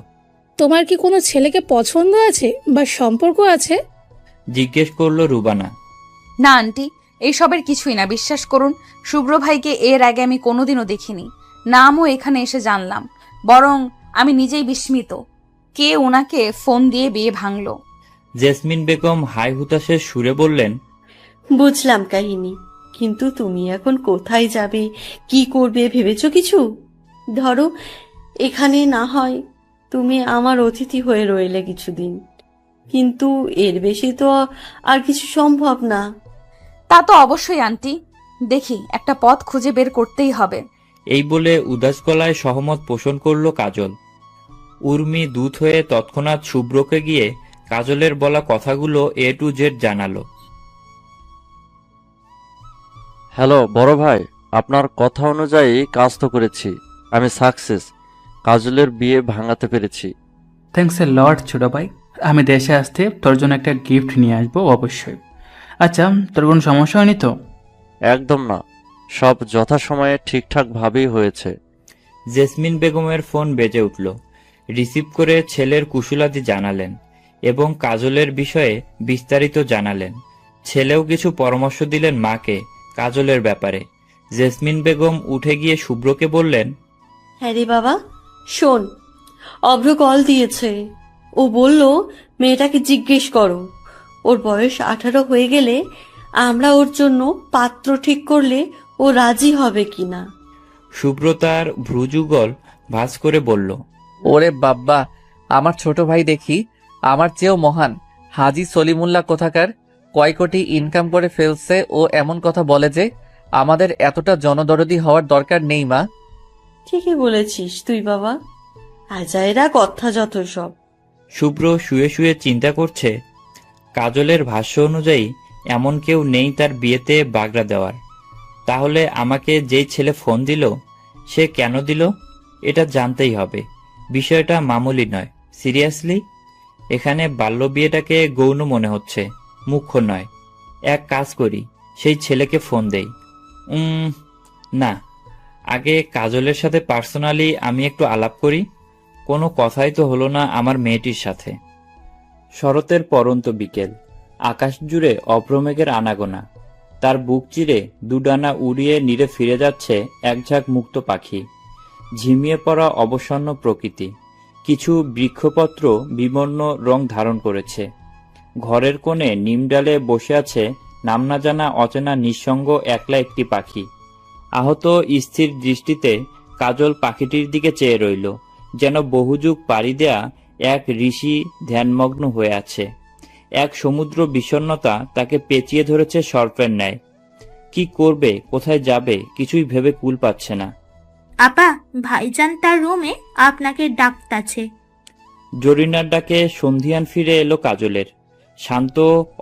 তোমার কি কোনো ছেলেকে পছন্দ আছে বা সম্পর্ক আছে? জিজ্ঞেস করলো রুবানা। না আন্টি, এইসবের কিছুই না, বিশ্বাস করুন। শুভ্র ভাইকে এর আগে আমি কোনোদিনও দেখিনি, নামও এখানে এসে জানলাম। বরং আমি নিজেই বিস্মিত, কে ওনাকে ফোন দিয়ে বিয়ে ভাঙলো। জেসমিন বেগম হাই হুতাশের সুরে বললেন, বুঝলাম কাহিনী, কিন্তু তুমি এখন কোথায় যাবে, কি করবে ভেবেছো কিছু? ধরো এখানে না হয় তুমি আমার অতিথি হয়ে রইলে কিছুদিন, কিন্তু এর বেশি তো আর কিছু সম্ভব না। তা তো অবশ্যই আন্টি, দেখি একটা পথ খুঁজে বের করতেই হবে। এই বলে উদাস গলায় সহমত পোষণ করলো কাজল। উর্মি দূত হয়ে তৎক্ষণাৎ শুভ্রকে গিয়ে কাজলের বলা কথাগুলো A to Z জানালো। হ্যালো বড় ভাই, আপনার কথা অনুযায়ী কাজ তো করেছি, আমি সাকসেস। কাজলের বিয়ে ভাঙাতে পেরেছি। থ্যাঙ্কস এ লট ছোট ভাই। আমি দেশে আসতে তোর জন্য একটা গিফট নিয়ে আসবো অবশ্যই। আচ্ছা, তোর কোনো সমস্যা হয়নি তো? একদম না, সব যথাসময়ে ঠিকঠাকভাবেই হয়েছে। জেসমিন বেগমের ফোন বেজে উঠল। রিসিভ করে ছেলের কুশলাদি জানালেন এবং কাজলের বিষয়ে বিস্তারিত জানালেন। ছেলেও কিছু পরামর্শ দিলেন মাকে কাজলের ব্যাপারে। জেসমিন বেগম উঠে গিয়ে শুভ্রকে বললেন, হ্যাঁ রে বাবা, শোন, অভ্র কল দিয়েছে। ও বলল মেয়েটাকে জিজ্ঞেস করো, ওর বয়স 18 হয়ে গেলে আমরা ওর জন্য পাত্র ঠিক করলে ও রাজি হবে কিনা। শুভ্র তার ভ্রুযুগল ভাঁজ করে বলল, ওরে বাব্বা, আমার ছোট ভাই দেখি আমার চেয়েও মহান। হাজি সলিমুল্লাহ কোথাকার কয় কোটি ইনকাম করে ফেলছে, ও এমন কথা বলে যে আমাদের এতটা জনদরদি হওয়ার দরকার নেই। মা, ঠিকই বলেছিস তুই বাবা, আজাইরা কথা যত সব। শুভ্র শুয়ে শুয়ে চিন্তা করছে, কাজলের ভাষ্য অনুযায়ী এমন কেউ নেই তার বিয়েতে বাগড়া দেওয়ার। তাহলে আমাকে যেই ছেলে ফোন দিল সে কেন দিল, এটা জানতেই হবে। বিষয়টা মামুলি নয়, সিরিয়াসলি। এখানে বাল্য বিয়েটাকে গৌণ মনে হচ্ছে, মুখ্য নয়। এক কাজ করি, সেই ছেলেকে ফোন দেই। না, আগে কাজলের সাথে পার্সোনালি আমি একটু আলাপ করি। কোনো কথাই তো হলো না আমার মেয়েটির সাথে। শরতের পরন্ত বিকেল, আকাশ জুড়ে অভ্রমেঘের আনাগোনা। তার বুক চিরে দুডানা উড়িয়ে নীড়ে ফিরে যাচ্ছে এক ঝাঁক মুক্ত পাখি। ঝিমিয়ে পড়া অবসন্ন প্রকৃতি, কিছু বৃক্ষপত্র বিবর্ণ রং ধারণ করেছে। ঘরের কোণে নিমডালে বসে আছে নাম না জানা অচেনা নিঃসঙ্গ একলা একটি পাখি। আহত স্থির দৃষ্টিতে কাজল পাখিটির দিকে চেয়ে রইল, যেন বহুযুগ পাড়ি দেয়া এক ঋষি ধ্যানমগ্ন হয়ে আছে। এক সমুদ্র বিষণ্ণতা তাকে পেঁচিয়ে ধরেছে সর্পের ন্যায়। কি করবে, কোথায় যাবে, কিছুই ভেবে কুল পাচ্ছে না। আপা, ভাইজান তার রুমে আপনাকে ডাকতাছে। জরিনার ডাকে সন্ধিয়ান ফিরে এলো কাজলের। শান্ত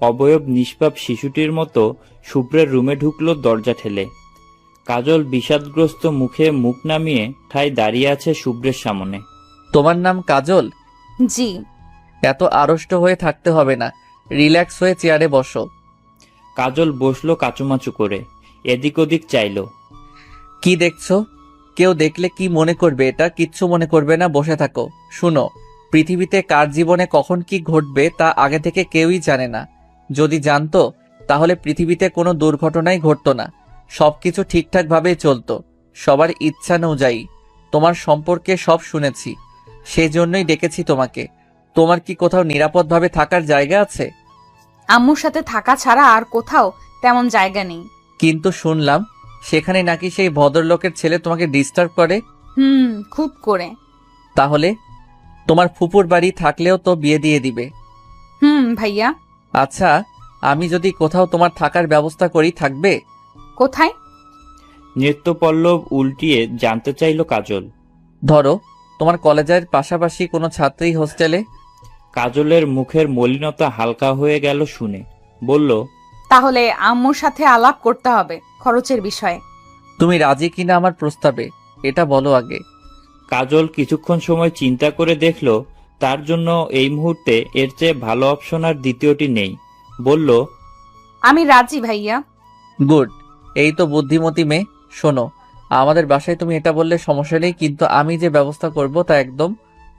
অবয়ব নিষ্পাপ শিশুটির মতো শুভ্রের রুমে ঢুকলো দরজা ঠেলে। কাজল বিষাদগ্রস্ত মুখে মুখ নামিয়ে ঠায় দাঁড়িয়ে আছে শুভ্রের সামনে। তোমার নাম কাজল? জি। এত আড়ষ্ট হয়ে থাকতে হবে না, রিল্যাক্স হয়ে চেয়ারে বসো। কাজল বসলো কাচুমাচু করে, এদিক ওদিক চাইল। কি দেখছো? কেউ দেখলে কি মনে করবে? এটা কিচ্ছু মনে করবে না, বসে থাকো। শুনো, পৃথিবীতে কার জীবনে কখন কি ঘটবে তা আগে থেকে কেউই জানে না। যদি জানতো তাহলে পৃথিবীতে কোনো দুর্ঘটনাই ঘটতো না, সবকিছু ঠিকঠাক ভাবেই চলতো, সবার ইচ্ছা অনুযায়ী। তোমার সম্পর্কে সব শুনেছি, সেজন্যই ডেকেছি তোমাকে। তোমার কি কোথাও নিরাপদভাবে থাকার জায়গা আছে? আম্মুর সাথে থাকা ছাড়া আর কোথাও তেমন জায়গা নেই। কিন্তু শুনলাম সেখানে নাকি সেই ভদ্রলোকের ছেলে তোমাকে ডিস্টার্ব করে। খুব করে। তাহলে তোমার ফুপুর বাড়ি থাকলেও তো বিয়ে দিয়ে দিবে। ভাইয়া। আচ্ছা, আমি যদি কোথাও তোমার থাকার ব্যবস্থা করি, থাকবে? কোথায়? নৃত্যপল্লব উল্টিয়ে জানতে চাইল কাজল। ধরো তোমার কলেজের পাশাপাশি কোনো ছাত্রী হোস্টেলে। কাজলের মুখের মলিনতা হালকা হয়ে গেল শুনে, বলল, তাহলে আম্মুর সাথে আলাপ করতে হবে খরচের বিষয়ে। তুমি রাজি কিনা আমার প্রস্তাবে, এটা বলো আগে। কাজল কিছুক্ষণ সময় চিন্তা করে দেখল তার জন্য এই মুহূর্তে এর চেয়ে ভালো অপশন আর দ্বিতীয়টি নেই। বলল, আমি রাজি ভাইয়া। গুড, এই তো বুদ্ধিমতী মেয়ে। শোনো, আমাদের বাসায় তুমি এটা বললে সমস্যা নেই, কিন্তু আমি যে ব্যবস্থা করব তা একদম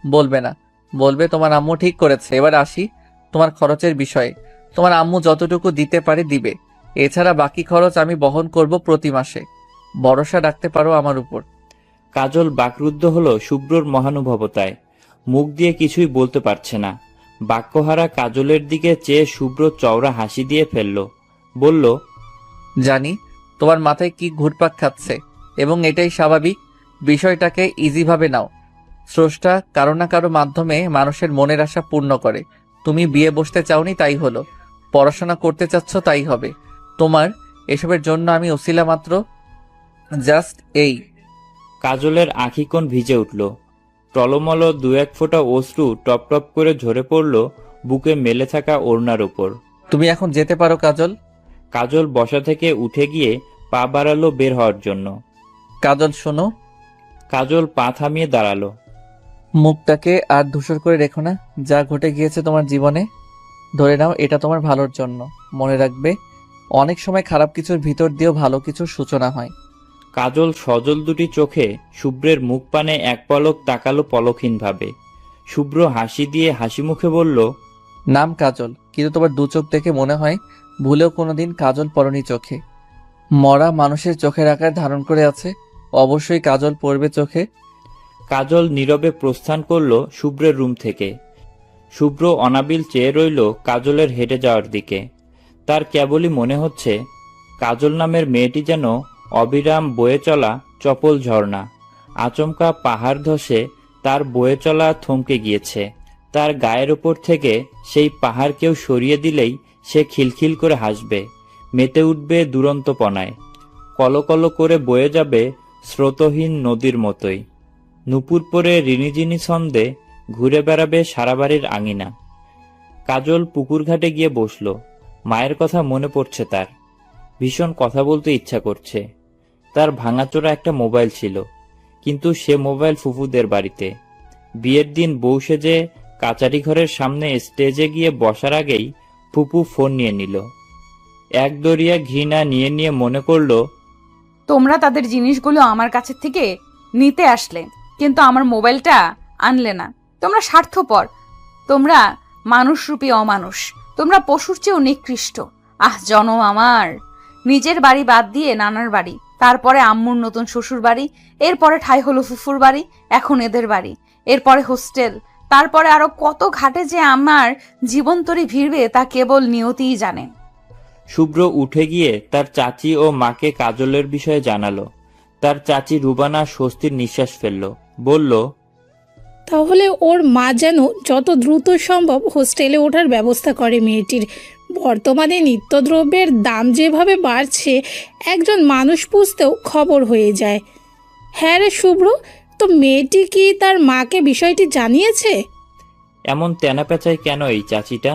বলবে না। বলবে তোমার আম্মু ঠিক করেছে। এবার আসি তোমার খরচের বিষয়ে। তোমার আম্মু যতটুকু দিতে পারে দিবে, এছাড়া বাকি খরচ আমি বহন করব প্রতি মাসে। ভরসা রাখতে পারো আমার উপর। কাজল বাকরুদ্ধ হলো শুভ্রর মহানুভবতায়। মুখ দিয়ে কিছুই বলতে পারছে না। বাক্যহারা কাজলের দিকে চেয়ে শুভ্র চওড়া হাসি দিয়ে ফেলল। বলল, জানি তোমার মাথায় কি ঘুরপাক খাচ্ছে, এবং এটাই স্বাভাবিক। বিষয়টাকে ইজিভাবে নাও। স্রষ্টা কারো না কারো মাধ্যমে মানুষের মনের আশা পূর্ণ করে। তুমি বিয়ে বসতে চাওনি, তাই হলো। পড়াশোনা করতে চাচ্ছ, তাই হবে। তোমার এসবের জন্য আমি ওসিলা মাত্র। জাস্ট এই। কাজলের আঁখিকোণ ভিজে উঠল। টলমল দু এক ফোঁটা অশ্রু টপ টপ করে ঝরে পড়ল বুকে মেলে থাকা ওড়নার উপর। তুমি এখন যেতে পারো কাজল। কাজল বসা থেকে উঠে গিয়ে পা বাড়ালো বের হওয়ার জন্য। কাজল শোনো। কাজল পা থামিয়ে দাঁড়ালো। মুখটাকে আর ধূসর করে রেখো না। যা ঘটে গিয়েছে তোমার জীবনে, ধরে নাও এটা তোমার ভালোর জন্য। মনে রাখবে, অনেক সময় খারাপ কিছুর ভিতর দিয়েও ভালো কিছুর সূচনা হয়। কাজল সজল দুটি চোখে শুভ্রের মুখ পানে এক পলক তাকালো পলকহীনভাবে। শুভ্র হাসি দিয়ে হাসি মুখে বলল, নাম কাজল, কিন্তু তোমার দু চোখ দেখে মনে হয় ভুলেও কোনোদিন কাজল পরনি চোখে। মরা মানুষের চোখের আকার ধারণ করে আছে, অবশ্যই কাজল পড়বে চোখে। কাজল নীরবে প্রস্থান করল শুভ্রের রুম থেকে। শুভ্র অনাবিল চেয়ে রইল কাজলের হেঁটে যাওয়ার দিকে। তার কেবলই মনে হচ্ছে কাজল নামের মেয়েটি যেন অবিরাম বয়ে চলা চপল ঝর্ণা। আচমকা পাহাড় ধসে তার বয়ে চলা থমকে গিয়েছে। তার গায়ের ওপর থেকে সেই পাহাড় কেউ সরিয়ে দিলেই সে খিলখিল করে হাসবে, মেতে উঠবে দুরন্তপনায়, কলকল করে বয়ে যাবে স্রোতহীন নদীর মতোই। নুপুর পরে রিনিঝিনি ছন্দে ঘুরে বেড়াবে সারা বাড়ির আঙিনা। কাজল পুকুর ঘাটে গিয়ে বসল। মায়ের কথা মনে পড়ছে তার। ভীষণ কথা বলতে ইচ্ছা করছে। তার ভাঙাচোরা একটা মোবাইল ছিল, কিন্তু সে মোবাইল ফুফুদের বাড়িতে। বিয়ের দিন বউ সেজে কাচারি ঘরের সামনে স্টেজে গিয়ে বসার আগেই ফুপু ফোন নিয়ে নিল। এক দরিয়া ঘৃণা নিয়ে নিয়ে মনে করল, তোমরা তাদের জিনিসগুলো আমার কাছে থেকে নিতে আসলে, কিন্তু আমার মোবাইলটা আনলে না। তোমরা স্বার্থপর, তোমরা মানুষরূপী অমানুষ, তোমরা পশুর চেয়েও নিকৃষ্ট। জনম আমার। নিজের বাড়ি বাদ দিয়ে নানার বাড়ি, তারপরে আম্মুর নতুন শ্বশুর বাড়ি, এরপরে ঠাই হলো ফুফুর বাড়ি, এখন এদের বাড়ি, এরপরে হোস্টেল, তারপরে আরো কত ঘাটে যে আমার জীবন তরি ভিড়বে তা কেবল নিয়তিই জানে। শুভ্র উঠে গিয়ে তার চাচি ও মাকে কাজলের বিষয়ে জানালো। তার চাচি রুবানা স্বস্তির নিঃশ্বাস ফেলল। বলল, তাহলে ওর মা যেন যত দ্রুত সম্ভব হোস্টেলে ওঠার ব্যবস্থা করে মেয়েটির। বর্তমানে নিত্যদ্রব্যের দাম যেভাবে বাড়ছে, একজন মানুষ পুষতেও খবর হয়ে যায়। হ্যাঁ রে শুভ্র, তো মেয়েটি কি তার মাকে বিষয়টি জানিয়েছে? এমন তেনাপেঁচায় কেন এই চাচিটা?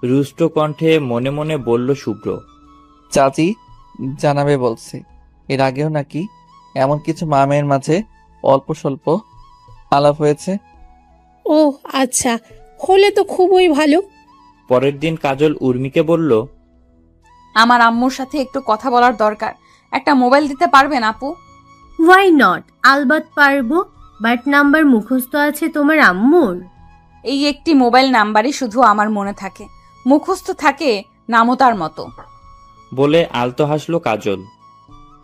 রুষ্ট কণ্ঠে মনে মনে বলল শুভ্র। চাচি জানাবে বলছে। এর আগেও নাকি এমন কিছু মা মেয়ের মাঝে অল্প স্বল্প আলাপ হয়েছে? ও আচ্ছা, হলে তো খুবই ভালো। পরের দিন কাজল উর্মিকে বলল, আমার আম্মুর সাথে একটু কথা বলার দরকার। একটা মোবাইল দিতে পারবেন আপু? ওয়াই নট, আলবাত পারবো। বাট নাম্বার মুখস্থ আছে তোমার আম্মুর? এই একটি মোবাইল নাম্বারই শুধু আমার মনে থাকে, মুখস্থ থাকে নামতার মতো। বলে আলতো হাসলো কাজল।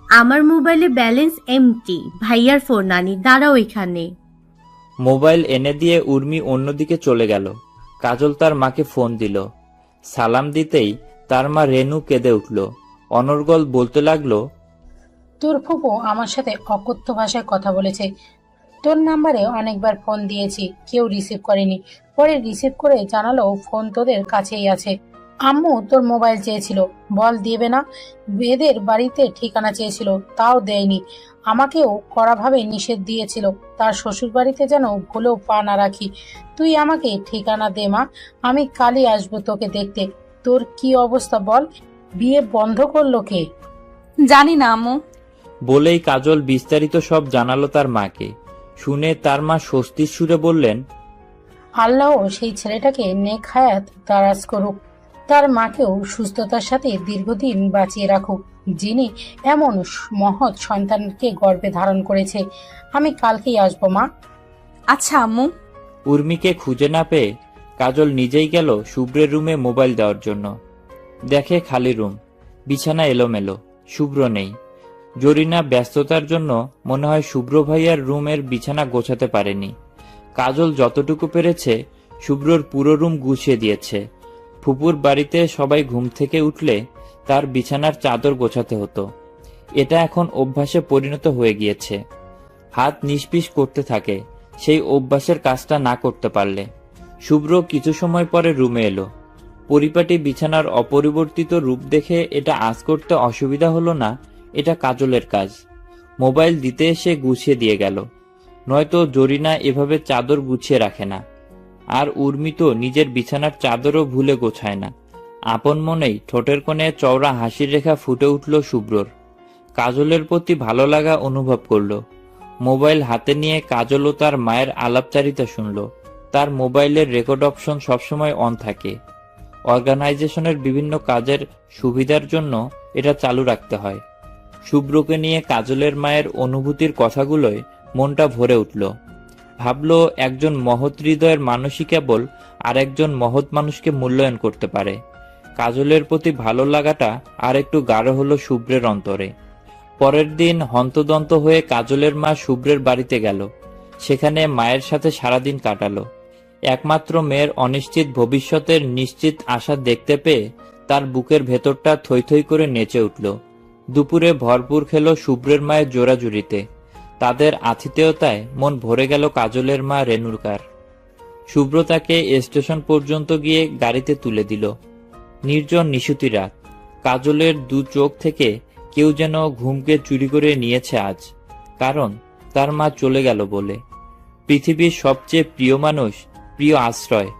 আমার মোবাইলে ব্যালেন্স এমটি। ভাইয়ার ফোন আনি, দাঁড়াও এখানে। মোবাইল এনে দিয়ে উর্মি অন্যদিকে চলে গেল। কাজল তার মাকে ফোন দিল। সালাম দিতেই তার মা রেনু কেঁদে উঠল। অনর্গল বলতে লাগলো, তোর ফুপু আমার সাথে অকথ্য ভাষায় কথা বলেছে। তোর নাম্বারে অনেকবার ফোন দিয়েছি, কেউ রিসিভ করেনি। পরে রিসিভ করে জানালো ফোন তোদের কাছেই আছে। আম্মু তোর মোবাইল চেয়েছিল, বল দিবে না। এদের বাড়িতে ঠিকানা চেয়েছিল, তাও দেয়নি। আমাকেও কড়াভাবে নিষেধ দিয়েছিল, তার শ্বশুর বাড়িতে যেন ভুলেও পা না রাখি। তুই আমাকে ঠিকানা দে মা, আমি কালই আসবো তোকে দেখতে। তোর কি অবস্থা বল? বিয়ে বন্ধ করলো কে? জানি না আম্মু, বলেই কাজল বিস্তারিত সব জানালো তার মাকে। শুনে তার মা স্বস্তির সুরে বললেন, আল্লাহ সেই ছেলেটাকে নেক হায়াত দারাজ করুক, তার মাকেও সুস্থতার সাথে দীর্ঘদিন বাঁচিয়ে রাখুক, যিনি এমন মহৎ সন্তানকে গর্ভে ধারণ করেছে। আমি কালকেই আসবো মা। আচ্ছা আম্মু। উর্মিকে খুঁজে না পেয়ে কাজল নিজেই গেল শুভ্রের রুমে মোবাইল দেওয়ার জন্য। দেখে খালি রুম, বিছানা এলোমেলো, শুভ্র নেই। জরিনা ব্যস্ততার জন্য মনে হয় শুভ্র ভাইয়ার রুমের বিছানা গোছাতে পারেনি। কাজল যতটুকু পেরেছে শুভ্রর পুরো রুম গুছিয়ে দিয়েছে। ফুপুর বাড়িতে সবাই ঘুম থেকে উঠলে তার বিছানার চাদর গোছাতে হতো। এটা এখন অভ্যাসে পরিণত হয়ে গিয়েছে। হাত নিষ্পিস করতে থাকে সেই অভ্যাসের কাজটা না করতে পারলে। শুভ্র কিছু সময় পরে রুমে এলো। পরিপাটি বিছানার অপরিবর্তিত রূপ দেখে এটা আঁচ করতে অসুবিধা হলো না, এটা কাজলের কাজ। মোবাইল দিতে এসে গুছিয়ে দিয়ে গেল। নয়তো জরিনা এভাবে চাদর গুছিয়ে রাখে না। আর উর্মি তো নিজের বিছানার চাদরও ভুলে গোছায় না। আপন মনেই ঠোঁটের কোণে চওড়া হাসির রেখা ফুটে উঠল শুভ্রর। কাজলের প্রতি ভালো লাগা অনুভব করল। মোবাইল হাতে নিয়ে কাজলও তার মায়ের আলাপচারিতা শুনল। তার মোবাইলের রেকর্ড অপশন সবসময় অন থাকে। অর্গানাইজেশনের বিভিন্ন কাজের সুবিধার জন্য এটা চালু রাখতে হয়। শুভ্রকে নিয়ে কাজলের মায়ের অনুভূতির কথাগুলোয় মনটা ভরে উঠল। ভাবল, একজন মহৎ হৃদয়ের মানুষই কেবল আর একজন মহৎ মানুষকে মূল্যায়ন করতে পারে। কাজলের প্রতি ভালো লাগাটা আর একটু গাঢ় হলো শুভ্রের অন্তরে। পরের দিন হন্তদন্ত হয়ে কাজলের মা শুভ্রের বাড়িতে গেল। সেখানে মায়ের সাথে সারাদিন কাটালো। একমাত্র মেয়ের অনিশ্চিত ভবিষ্যতের নিশ্চিত আশা দেখতে পেয়ে তার বুকের ভেতরটা থই থই করে নেচে উঠল। দুপুরে ভরপুর খেল শুভ্রের মায়ের জোড়াজুড়িতে। তাদের আতিথেয়তায় মন ভরে গেল কাজলের মা রেণুকার। শুভ্র তাকে স্টেশন পর্যন্ত গিয়ে গাড়িতে তুলে দিল। নির্জন নিশুতি রাত। কাজলের দু চোখ থেকে কেউ যেন ঘুমকে চুরি করে নিয়েছে আজ, কারণ তার মা চলে গেল বলে। পৃথিবীর সবচেয়ে প্রিয় মানুষ, প্রিয় আশ্রয়,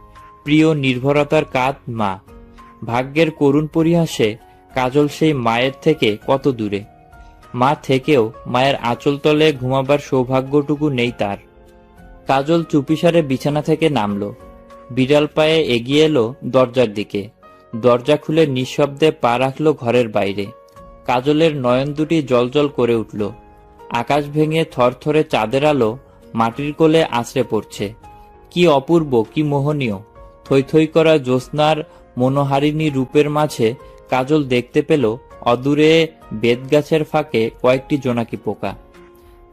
প্রিয় নির্ভরতার কাঁধ মা। ভাগ্যের করুণ পরিহাসে কাজল সেই মায়ের থেকে কত দূরে। মা থেকেও মায়ের আঁচল তলে ঘুমাবার সৌভাগ্যটুকু নেই তার। কাজল চুপিসারে বিছানা থেকে নামলো। বিড়াল পায়ে এগিয়ে এলো দরজার দিকে। দরজা খুলে নিঃশব্দে পা রাখলো ঘরের বাইরে। কাজলের নয়ন দুটি জলজল করে উঠল। আকাশ ভেঙে থরথরে চাঁদের আলো মাটির কোলে আছড়ে পড়ছে। কি অপূর্ব, কি মোহনীয়! থই থই করা জ্যোৎস্নার মনোহারিণী রূপের মাঝে কাজল দেখতে পেল অদূরে বেতগাছের ফাঁকে কয়েকটি জোনাকি পোকা।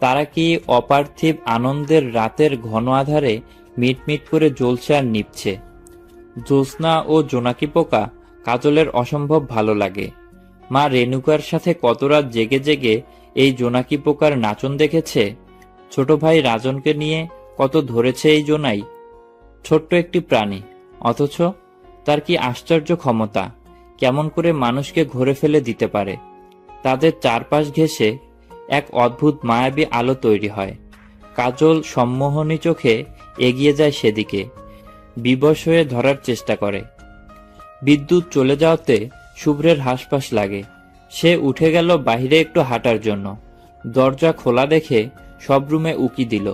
তারা কি অপার্থিব আনন্দের রাতের ঘন আধারে মিটমিট করে জ্বলছে আর নিভছে। জ্যোৎস্না ও জোনাকি পোকা কাজলের অসম্ভব ভালো লাগে। মা রেণুকার সাথে কত রাত জেগে জেগে এই জোনাকি পোকার নাচন দেখেছে। ছোট ভাই রাজনকে নিয়ে কত ধরেছে এই জোনাই। ছোট্ট একটি প্রাণী, অথচ তার কি আশ্চর্য ক্ষমতা, কেমন করে মানুষকে ঘরে ফেলে দিতে পারে। তাদের চারপাশ ঘেঁষে এক অদ্ভুত মায়াবী আলো তৈরি হয়। কাজল সম্মোহনী চোখে এগিয়ে যায় সেদিকে, বিবশ হয়ে ধরার চেষ্টা করে। বিদ্যুৎ চলে যাওয়াতে শুভ্রের হাসপাস লাগে। সে উঠে গেল বাহিরে একটু হাঁটার জন্য। দরজা খোলা দেখে সব রুমে উকি দিল।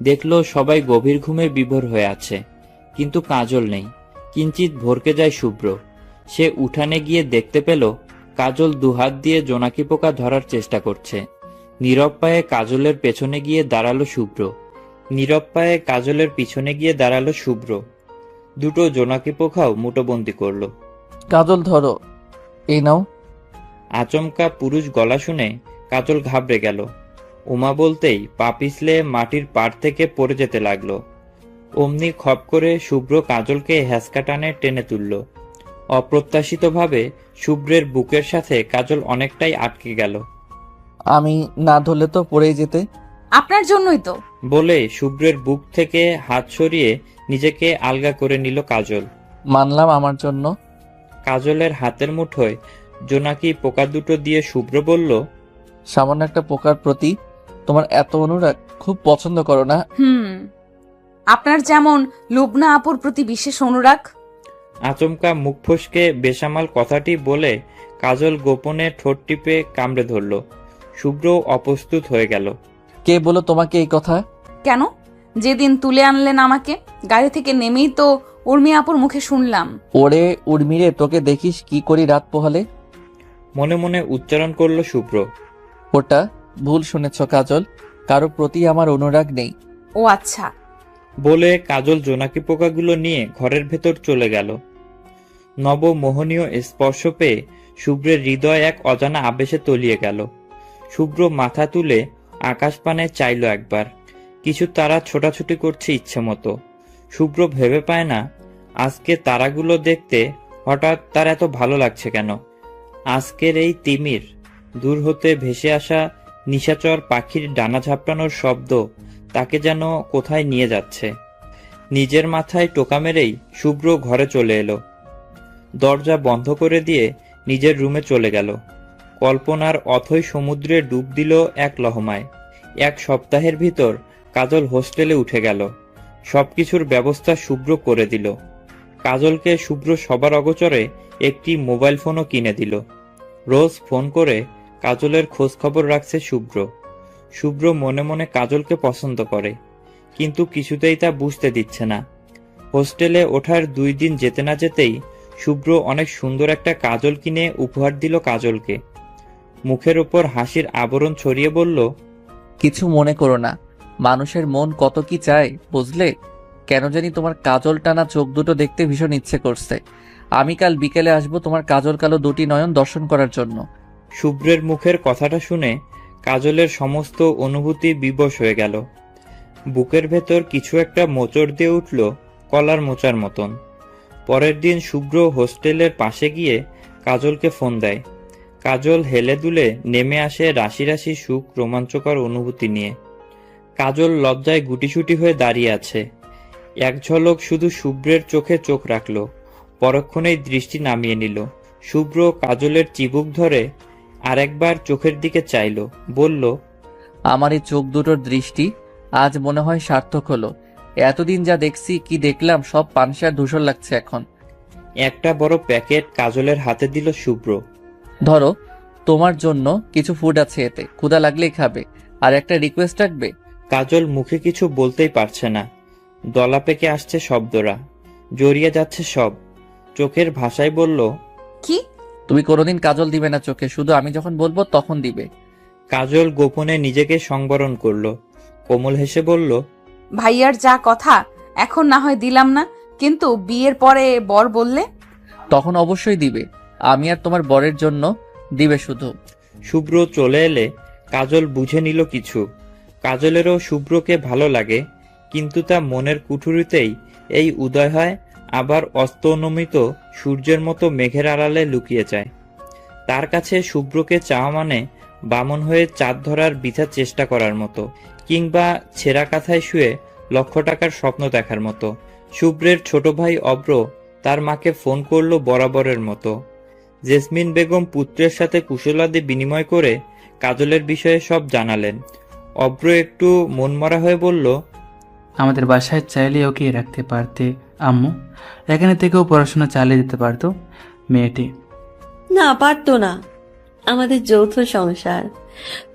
দেখল সবাই গভীর ঘুমে বিভোর হয়ে আছে, কিন্তু কাজল নেই। কিঞ্চিত ভরকে যায় শুভ্র। সে উঠানে গিয়ে দেখতে পেল কাজল দুহাত দিয়ে জোনাকি পোকা ধরার চেষ্টা করছে। নীরব পায়ে কাজলের পেছনে গিয়ে দাঁড়ালো শুভ্র। দুটো জোনাকি পোকাও মুঠোবন্দি করলো। কাজল ধরো, এই নাও। আচমকা পুরুষ গলা শুনে কাজল ঘাবড়ে গেল। উমা বলতেই পা পিছলে মাটির পাড় থেকে পড়ে যেতে লাগলো। অমনি খপ করে শুভ্র কাজলকে হ্যাঁচকা টানে টেনে তুলল। অপ্রত্যাশিতভাবে শুভ্রের বুকের সাথে কাজল অনেকটাই আটকে গেল। আমি না ধরলে তো পড়েই যেতে। আপনার জন্যই তো। বলে শুভ্রের বুক থেকে হাত সরিয়ে নিজেকে আলগা করে নিল কাজল। মানলাম আমার জন্য। কাজলের হাতের মুঠোয় জোনাকি পোকা দুটো দিয়ে শুভ্র বলল, সামান্য একটা পোকার প্রতি তোমার এত অনুরাগ খুব পছন্দ করো না? আপনার যেমন লুবনা আপুর প্রতি বিশেষ অনুরাগ। আচমকা মুখ ফসকে বেসামাল কথাটি বলে কাজল গোপনে ঠোঁট টিপে কামড়ে ধরল। শুভ্র অপ্রস্তুত হয়ে গেল। কে বলো তোমাকে এই কথা? কেন? যেদিন তুলে আনলেন আমাকে গাড়ি থেকে নেমেই তো উর্মি আপুর মুখে শুনলাম। ওরে উর্মিরে, তোকে দেখিস কি করি রাত পোহালে। মনে মনে উচ্চারণ করলো শুভ্র। ওটা ভুল শুনেছ কাজল, কারো প্রতি আমার অনুরাগ নেই। ও আচ্ছা। বলে কাজল জোনাকি পোকাগুলো নিয়ে ঘরের ভেতর চলে গেল। নবমোহনীয় স্পর্শ পেয়ে শুভ্রের হৃদয় এক অজানা আবেশে তলিয়ে গেল। শুভ্র মাথা তুলে আকাশ পানে চাইল একবার। কিছু তারা ছোটাছুটি করছে ইচ্ছে মতো। শুভ্র ভেবে পায় না আজকে তারাগুলো দেখতে হঠাৎ তার এত ভালো লাগছে কেন। আজকের এই তিমির দূর হতে ভেসে আসা নিশাচর পাখির ডানা ঝাপটানোর শব্দ তাকে যেন কোথায় নিয়ে যাচ্ছে। নিজের মাথায় টোকা মেরেই শুভ্র ঘরে চলে এলো। দরজা বন্ধ করে দিয়ে নিজের রুমে চলে গেল। কল্পনার অথৈ সমুদ্রে ডুব দিল এক লহমায়। 1 সপ্তাহের ভিতর কাজল হোস্টেলে উঠে গেল। সবকিছুর ব্যবস্থা শুভ্র করে দিল। কাজলকে শুভ্র সবার অগোচরে একটি মোবাইল ফোনও কিনে দিল। রোজ ফোন করে কাজলের খোঁজ খবর রাখছে শুভ্র। শুভ্র মনে মনে কাজলকে পছন্দ করে, কিন্তু কিছুতেই তা বুঝতে দিচ্ছে না। হোস্টেলে ওঠার 2 দিন যেতে না যেতেই শুভ্র অনেক সুন্দর একটা কাজল কিনে উপহার দিল কাজলকে। মুখের ওপর হাসির আবরণ ছড়িয়ে বলল, কিছু মনে করো না, মানুষের মন কত কি চায় বুঝলে। কেন জানি তোমার কাজল টানা চোখ দুটো দেখতে ভীষণ ইচ্ছে করছে। আমি কাল বিকেলে আসবো তোমার কাজল কালো 2টি নয়ন দর্শন করার জন্য। শুভ্রের মুখের কথাটা শুনে কাজলের সমস্ত অনুভূতি বিবশ হয়ে গেল। বুকের ভেতর কিছু একটা মোচড় দিয়ে উঠল কলার মোচার মতন। পরের দিন শুভ্র হোস্টেলের পাশে গিয়ে কাজলকে ফোন দেয়। কাজল হেলে দুলে নেমে আসে রাশি রাশি সুখ রোমাঞ্চকর অনুভূতি নিয়ে। কাজল লজ্জায় গুটিসুটি হয়ে দাঁড়িয়ে আছে। এক ঝলক শুধু শুভ্রের চোখে চোখ রাখল, পরক্ষণেই দৃষ্টি নামিয়ে নিল। শুভ্র কাজলের চিবুক ধরে আরেকবার চোখের দিকে চাইল, বলল, আমার এই চোখ দুটোর দৃষ্টি আজ মনে হয় সার্থক হলো। এতদিন যা দেখছি কি দেখলাম সব পানসে আর ধূসর লাগছে এখন। একটা বড় প্যাকেট কাজলের হাতে দিল শুভ্র। ধরো, তোমার জন্য কিছু ফুড আছে, এতে ক্ষুধা লাগলেই খাবে। আর একটা রিকোয়েস্ট রাখবে। কাজল মুখে কিছু বলতেই পারছে না। দলা পেকে আসছে শব্দরা, জড়িয়ে যাচ্ছে সব। চোখের ভাষায় বলল, কি? তুমি কোনোদিন কাজল দিবে না চোখে, শুধু আমি যখন বলবো তখন দিবে। কাজল গোপনে নিজেকে সংবরণ করলো। কোমল হেসে বলল, ভাইয়ার যা কথা, এখন না হয় দিলাম না, কিন্তু বিয়ের পরে বর বললে? তখন অবশ্যই দিবে। আমি আর তোমার বরের জন্য দিবে শুধু। শুভ্র চলে এলে কাজল বুঝে নিল কিছু। কাজলেরও শুভ্রকে ভালো লাগে, কিন্তু তা মনের কুঠুরিতেই এই উদয় হয়, আবার অস্তনমিত সূর্যের মতো মেঘের আড়ালে লুকিয়ে যায়। তার কাছে শুভ্রকে চাওয়া মানে বামন হয়ে চাঁদ ধরার বৃথা চেষ্টা করার মতো, কিংবা ছেঁড়া কাঁথায় শুয়ে লক্ষ টাকার স্বপ্ন দেখার মতো। শুভ্রের ছোট ভাই অব্র তার মাকে ফোন করলো বরাবরের মতো। জেসমিন বেগম পুত্রের সাথে কুশলাদি বিনিময় করে কাজলের বিষয়ে সব জানালেন। অব্র একটু মনমরা হয়ে বলল, আমাদের বাসায় চাইলে ওকে রাখতে পারতে আম্মু, এখানে থেকেও পড়াশোনা চালিয়ে যেতে পারতো মেয়েটি। না, পারতো না। আমাদের যৌথ সংসার।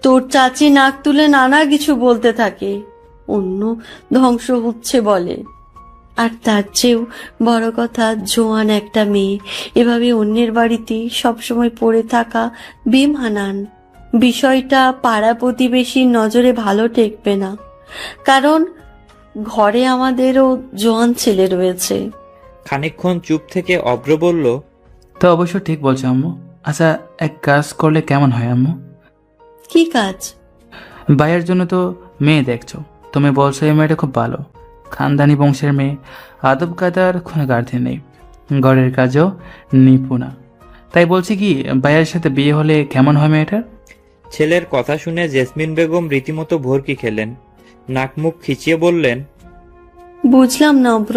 তোর চাচি নাক তুলে নানা কিছু বলতে থাকে, অন্য ধ্বংস হচ্ছে বলে। আর তার চেয়েও বড় কথা, জোয়ান একটা মেয়ে এভাবে অন্যের বাড়িতে সবসময় পড়ে থাকা বেমানান। বিষয়টা পাড়া প্রতিবেশীর নজরে ভালো ঠেকবে না, কারণ ঘরে আমাদেরও জোয়ান ছেলে রয়েছে। খানিকক্ষণ চুপ থেকে অব্র বলল, তো অবশ্য ঠিক বলছো আম্মু। আচ্ছা, এক কাজ করলে কেমন হয় আম্মু? কি কাজ? ভাইয়ের জন্য তো মেয়ে দেখছো, তুমি বলছো এই মেয়েটা খুব ভালো, খানদানি বংশের মেয়ে, আদব কায়দার কোনো গার্ধে নেই, ঘরের কাজও নিপুণা। তাই বলছি কি, ভাইয়ের সাথে বিয়ে হলে কেমন হয় মেয়েটার? ছেলের কথা শুনে জেসমিন বেগম রীতিমতো ভরকি খেলেন। নাক মুখ খিচিয়ে বললেন, বুঝলাম না অব্র,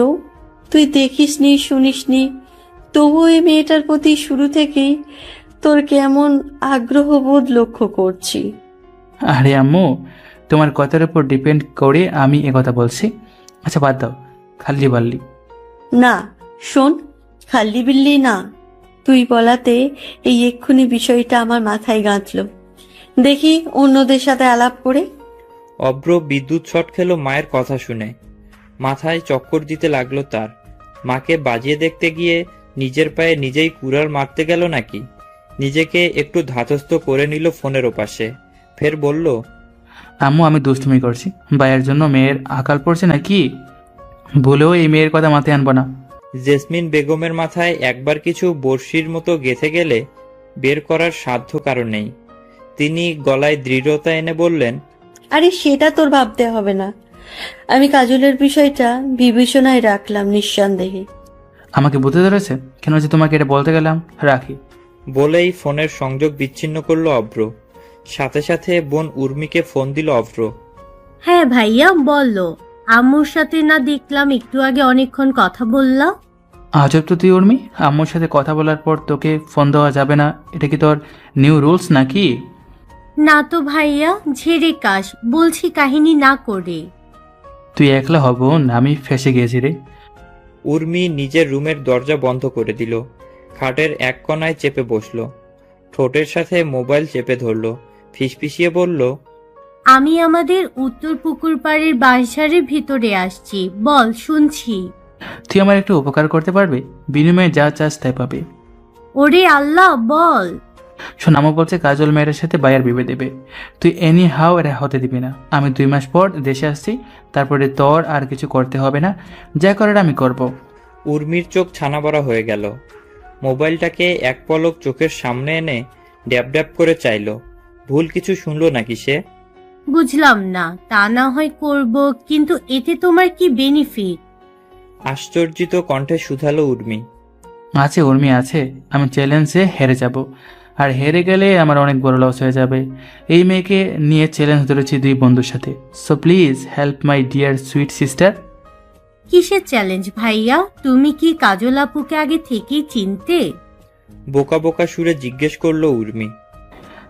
তুই দেখিসনি শুনিসনি, তবু এই মেয়েটার প্রতি শুরু থেকেই তোর কেমন আগ্রহ বোধ লক্ষ্য করছি। আরে আম্মু, তোমার কথার উপর ডিপেন্ড করে আমি একথা বলছি। আচ্ছা বাদ দাও, খাল্লি বাল্লি। না শোন, খাল্লি বিল্লি না, তুই বলাতে এই এক্ষুনি বিষয়টা আমার মাথায় গাঁথল। দেখি অন্যদের সাথে আলাপ করে। অভ্র বিদ্যুৎ শট খেলো মায়ের কথা শুনে। মাথায় চক্কর দিতে লাগলো তার। মাকে বাজিয়ে দেখতে গিয়ে নিজের পায়ে নিজেই কুড়াল মারতে গেল নাকি? নিজেকে একটু ধাতস্থ করে নিল ফোনের ওপাশে। ফের বলল, আম্মু আমি দুষ্টুমি করছি, ভাইয়ের জন্য মেয়ের আকাল পড়ছে নাকি? ভুলেও এই মেয়ের কথা মাথায় আনবো না। জেসমিন বেগমের মাথায় একবার কিছু বড়শির মতো গেঁথে গেলে বের করার সাধ্য কারণ নেই। তিনি গলায় দৃঢ়তা এনে বললেন, আরে সেটা তোর ভাবতে হবে না, আমি কাজলের বিষয়টা বিবেচনায় রাখলাম নিঃসন্দেহে। আমাকে বুঝতে ধরেছে কেন যে তোমাকে এটা বলতে গেলাম? রাখি। বলেই ফোনের সংযোগ বিচ্ছিন্ন করলো অভ্র। সাথে সাথে বোন উর্মিকে ফোন দিল অভ্র। হ্যাঁ ভাইয়া বলো, আম্মুর সাথে না দেখলাম একটু আগে অনেকক্ষণ কথা বললা? আজব তো তুই উর্মি, আম্মুর সাথে কথা বলার পর তোকে ফোন দেওয়া যাবে না, এটা কি তোর নিউ রুলস নাকি? না তো ভাইয়া, ঝেড়ে কাশ, বলছি কাহিনী না করে। তুই একলা হব না, আমি ফেসে গিয়েছি রে। উর্মি নিজের রুমের দরজা বন্ধ করে দিল। খাটের এক কোণায় চেপে বসলো। ঠোঁটের সাথে মোবাইল চেপে ধরলো। ফিসফিসিয়ে বলল, আমি আমাদের উত্তর পুকুর পাড়ের বাঁশঝাড়ের ভিতরে আসছি, বল শুনছি। তুই আমার একটু উপকার করতে পারবি? বিনিময়ে যা চাস তাই পাবি। ওরে আল্লাহ, বল। শোন, আমা বলছে কাজল মেয়ের সাথে বাইয়ের বিবে দেবে, তুই এনি হাও এটা হতে দিবি না। আমি 2 মাস পর দেশে আসছি, তারপরে তোর আর কিছু করতে হবে না, যা করার আমি করব। উর্মির চোখ ছানা বড়া হয়ে গেল। মোবাইলটাকে এক পলক চোখের সামনে এনে ড্যাব ড্যাব করে চাইল। ভুল কিছু শুনলো নাকি সে? বুঝলাম না, তা না হয় করব, কিন্তু এতে তোমার কি বেনিফিট? আশ্চর্যিত কণ্ঠে শুধালো উর্মি। আছে উর্মি আছে, আমি চ্যালেঞ্জে হেরে যাব, আর হেরে গেলে আমার অনেক বড় লস হয়ে যাবে। এই মেয়েকে নিয়ে চ্যালেঞ্জ ধরেছি 2 বন্ধুর সাথে, so please help my dear sweet sister. কিসের চ্যালেঞ্জ ভাইয়া? তুমি কি কাজল আপুকে আগে থেকেই চিনতে? বোকা বোকা সুরে জিজ্ঞেস করলো উর্মি।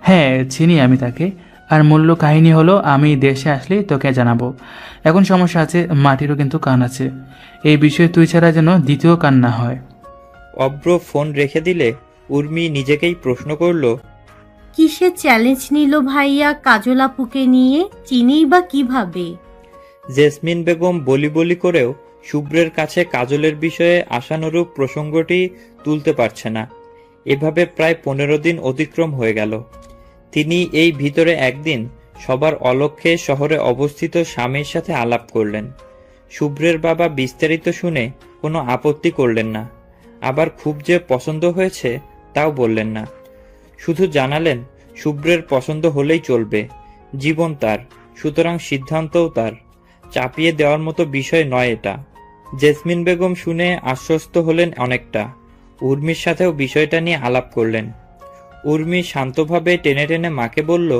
হ্যাঁ চিনি আমি তাকে, আর মূল্য কাহিনী হলো আমি দেশে আসলেই তোকে জানাবো। এখন সমস্যা আছে, মাটিরও কিন্তু কান আছে, এই বিষয়ে তুই ছাড়া যেন দ্বিতীয় কান না হয়। অভ্র ফোন রেখে দিলে উর্মি নিজেকেই প্রশ্ন করলো, কিসের চ্যালেঞ্জ নিল ভাইয়া কাজল আপুকে নিয়ে? চিনেই বা কিভাবে? জেসমিন বেগম বলি বলি করেও শুভ্রের কাছে কাজলের বিষয়ে আশানুরূপ প্রসঙ্গটি তুলতে পারছে না। এভাবে প্রায় 15 দিন অতিক্রম হয়ে গেল। তিনি এই ভিতরে একদিন সবার অলক্ষ্যে শহরে অবস্থিত স্বামীর সাথে আলাপ করলেন। শুভ্রের বাবা বিস্তারিত শুনে কোনো আপত্তি করলেন না, আবার খুব যে পছন্দ হয়েছে তাও বললেন না। শুধু জানালেন শুভ্রের পছন্দ হলেই চলবে, জীবন তার, সুতরাং সিদ্ধান্তও তার, চাপিয়ে দেওয়ার মতো বিষয় নয় এটা। জেসমিন বেগম শুনে আশ্বস্ত হলেন অনেকটা। উর্মির সাথেও বিষয়টা নিয়ে আলাপ করলেন। উর্মি শান্তভাবে টেনে টেনে মাকে বলল,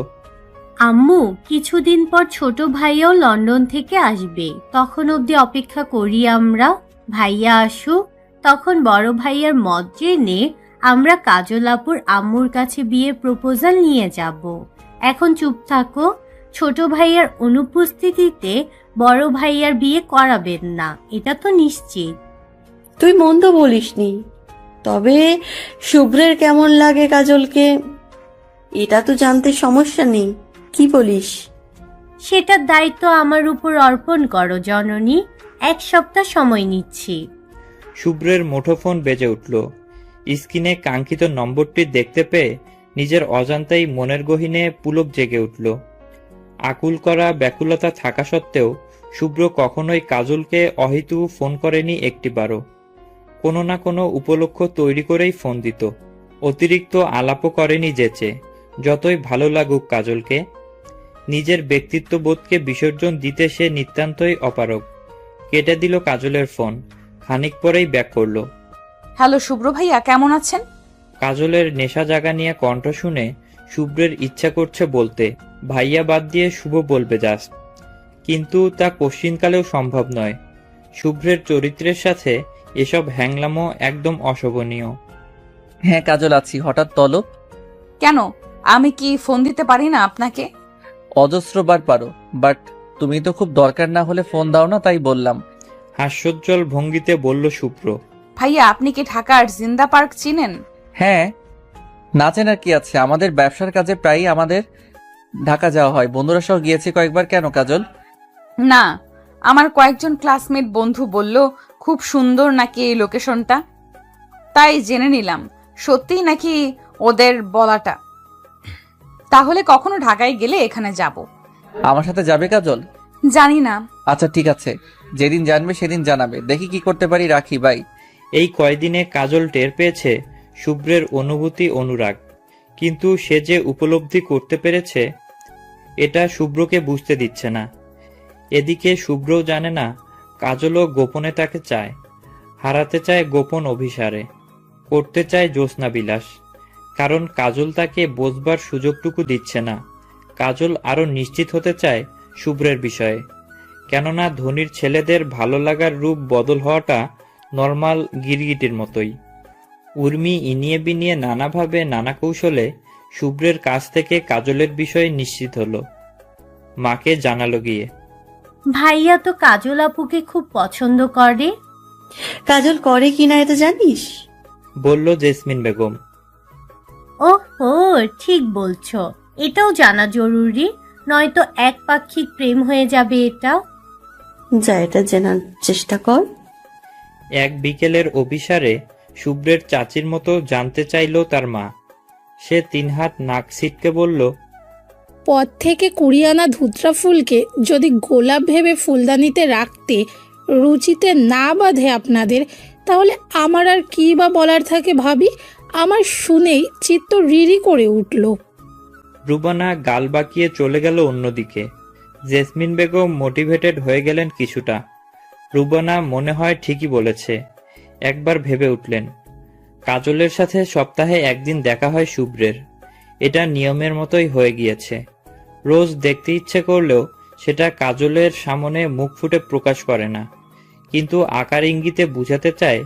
আম্মু, কিছুদিন পর ছোট ভাইয়াও লন্ডন থেকে আসবে, তখন অবধি অপেক্ষা করি আমরা। ভাইয়া আসুক, তখন বড় ভাইয়ার মত জেনে আমরা কাজল আপুর আম্মুর কাছে বিয়ে প্রপোজাল নিয়ে যাব। এখন চুপ থাকো, ছোট ভাইয়ার অনুপস্থিতিতে বড় ভাইয়ার বিয়ে করাবেন না, এটা তো নিশ্চিত। তুই মন্দ বলিসনি, তবে শুভ্রের কেমন লাগে কাজলকে এটা তো জানতে সমস্যা নেই, কি বলিস? সেটার দায়িত্ব আমার উপর অর্পণ করো জননী, 1 সপ্তাহ সময় নিচ্ছি। শুভ্রের মুঠোফোন বেজে উঠল। স্ক্রিনে কাঙ্ক্ষিত নম্বরটি দেখতে পেয়ে নিজের অজান্তেই মনের গহীনে পুলক জেগে উঠল। আকুল করা ব্যাকুলতা থাকা সত্ত্বেও শুভ্র কখনোই কাজলকে অহেতু ফোন করেনি একটিবারও। কোনো না কোনো উপলক্ষ তৈরি করেই ফোন দিত। অতিরিক্ত আলাপও করেনি যেচে, যতই ভালো লাগুক কাজলকে। নিজের ব্যক্তিত্ববোধকে বিসর্জন দিতে সে নিতান্তই অপারগ। কেটে দিল কাজলের ফোন। খানিক পরেই ব্যাক করলো। হ্যালো শুভ্র ভাইয়া, কেমন আছেন? কাজলের নেশা জাগা নিয়ে কণ্ঠ শুনে শুভ্রের ইচ্ছা করছে বলতে ভাইয়া বাদ দিয়ে শুভ বলবে জাস্ট, কিন্তু তা কোশ্চিনকালেও সম্ভব নয়। শুভ্রের চরিত্রের সাথে এসব হ্যাংলামো একদম অশোভনীয়। হ্যাঁ কাজল আছি, হঠাৎ তলব? কেন, আমি কি ফোন দিতে পারি না আপনাকে? অজস্রবার পারো, বাট তুমি তো খুব দরকার না হলে ফোন দাও না, তাই বললাম। হাস্যোজ্জ্বল ভঙ্গিতে বলল শুভ্র। ভাইয়া আপনি কি ঢাকার জিন্দা পার্ক চিনেন? হ্যাঁ, না চেনার কি আছে, আমাদের ব্যবসার কাজে প্রায়ই আমাদের ঢাকা যাওয়া হয়, বন্ধুরা সহ গিয়েছি কয়েকবার। কেন কাজল? না, আমার কয়েকজন ক্লাসমেট বন্ধু বলল খুব সুন্দর নাকি এই লোকেশনটা, তাই জেনে নিলাম সত্যিই নাকি ওদের বলাটা। তাহলে কখনো ঢাকায় গেলে এখানে যাব। আমার সাথে যাবে কাজল? জানি না। আচ্ছা ঠিক আছে, যেদিন জানবে সেদিন জানাবে, দেখি কি করতে পারি। রাখি বাই। এই কয়দিনে কাজল টের পেয়েছে শুভ্রের অনুভূতি অনুরাগ, কিন্তু সে যে উপলব্ধি করতে পেরেছে এটা শুভ্রকে বুঝতে দিচ্ছে না। এদিকে শুভ্রও জানে না কাজলও গোপনে তাকে চায়, হারাতে চায় গোপন অভিসারে, করতে চায় জ্যোৎস্না বিলাস। কারণ কাজল তাকে বোঝবার সুযোগটুকু দিচ্ছে না। কাজল আরো নিশ্চিত হতে চায় শুভ্রের বিষয়ে, কেননা ধনীর ছেলেদের ভালো লাগার রূপ বদল হওয়াটা নর্মাল গিরগিটির মতোই। উর্মি ইনিয়ে বিনিয়ে নানাভাবে নানা কৌশলে শুভ্রের কাছ থেকে কাজলের বিষয়ে নিশ্চিত হলো। মাকে জানালো গিয়ে। ভাইয়া তো কাজল আপুকে খুব পছন্দ করে। কাজল করে কিনা এটা জানিস? বলল জেসমিন বেগম। ওহো, ঠিক বলছো, এটাও জানা জরুরি, নয়তো একপাক্ষিক প্রেম হয়ে যাবে এটা। যা এটা জানার চেষ্টা কর। এক বিকেলের অভিসারে শুভ্রের চাচির মতো জানতে চাইল তার মা। সে 3 হাত নাক ছিটকে বলল, পথ থেকে 20 আনা ধুতরা ফুলকে যদি গোলাপ ভেবে ফুলদানিতে রাখতে রুচিতে না বাঁধে আপনাদের, তাহলে আমার আর কি বা বলার থাকে ভাবি। আমার শুনেই চিত্ত রিরি করে উঠল। রুবানা গাল বাঁকিয়ে চলে গেল অন্যদিকে। জেসমিন বেগম মোটিভেটেড হয়ে গেলেন কিছুটা। রুবানা মনে হয় ঠিকই বলেছে। একবার ভেবে উঠলেন, কাজলের সাথে সপ্তাহে একদিন দেখা হয় শুভ্রের। এটা নিয়মের মতোই হয়ে গিয়েছে। রোজ দেখতে ইচ্ছে করলেও সেটা কাজলের সামনে মুখ ফুটে প্রকাশ করে না, কিন্তু আকার ইঙ্গিতে বুঝাতে চায়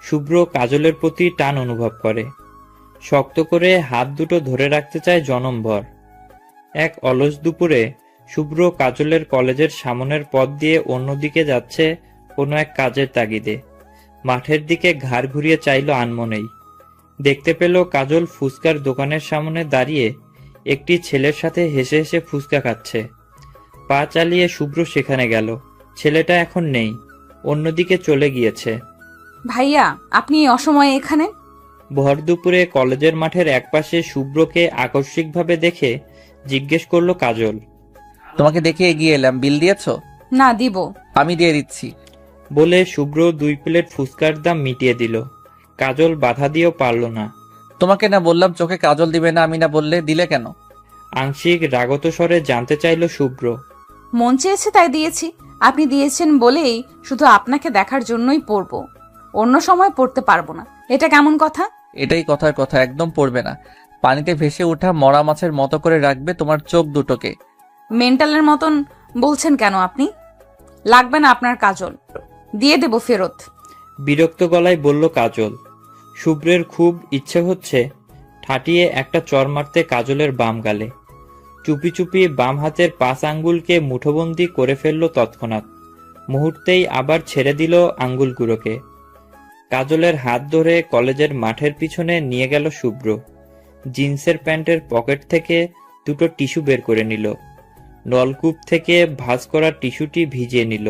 শুভ্র কাজলের প্রতি টান অনুভব করে। শক্ত করে হাত দুটো ধরে রাখতে চায় জনমভর। এক অলস দুপুরে শুভ্র কাজলের কলেজের সামনের পথ দিয়ে অন্যদিকে যাচ্ছে কোনো এক কাজের তাগিদে। মাঠের দিকে ঘাড় ঘুরিয়ে চাইল আনমনেই। দেখতে পেল কাজল ফুচকার দোকানের সামনে দাঁড়িয়ে একটি ছেলের সাথে হেসে হেসে ফুচকা খাচ্ছে। পা চালিয়ে শুভ্র সেখানে গেল। ছেলেটা এখন নেই, অন্যদিকে চলে গিয়েছে। ভাইয়া, আপনি এই অসময়ে এখানে? ভর দুপুরে কলেজের মাঠের একপাশে শুভ্রকে আকস্মিকভাবে দেখে জিজ্ঞেস করলো কাজল। তোমাকে দেখে এগিয়ে এলাম। বিল দিয়েছো? না, দিব। আমি দিয়ে দিচ্ছি। বলে শুভ্র 2 প্লেট ফুচকার দাম মিটিয়ে দিল। কাজল বাধা দিয়েও পারল না। তোমাকে না বললাম চোখে কাজল দিবে না, আমি না বললে দিলে কেন? আংশিক রাগত স্বরে জানতে চাইল শুভ্র। মন চেয়েছে তাই দিয়েছি। আপনি দিয়েছেন বলেই শুধু আপনাকে দেখার জন্যই পরবো, অন্য সময় পড়তে পারবো না। এটা কেমন কথা? এটাই কথার কথা, একদম পড়বে না। পানিতে ভেসে ওঠা মরা মাছের মতো করে রাখবে তোমার চোখ দুটোকে। মেন্টালের মতন বলছেন কেন আপনি? লাগবে না আপনার কাজল, দিয়ে দেব ফেরত। বিরক্ত গলায় বলল কাজল। শুভ্রের খুব ইচ্ছে হচ্ছে ঠাটিয়ে একটা চর মারতে কাজলের বাম গালে। চুপি চুপি বাম হাতের 5 আঙ্গুলকে মুঠোবন্দি করে ফেলল তৎক্ষণাৎ। মুহূর্তেই আবার ছেড়ে দিল আঙ্গুলগুলোকে। কাজলের হাত ধরে কলেজের মাঠের পিছনে নিয়ে গেল শুভ্র। জিন্সের প্যান্টের পকেট থেকে 2টো টিস্যু বের করে নিল। নলকূপ থেকে ভাঁজ করা টিস্যুটি ভিজিয়ে নিল।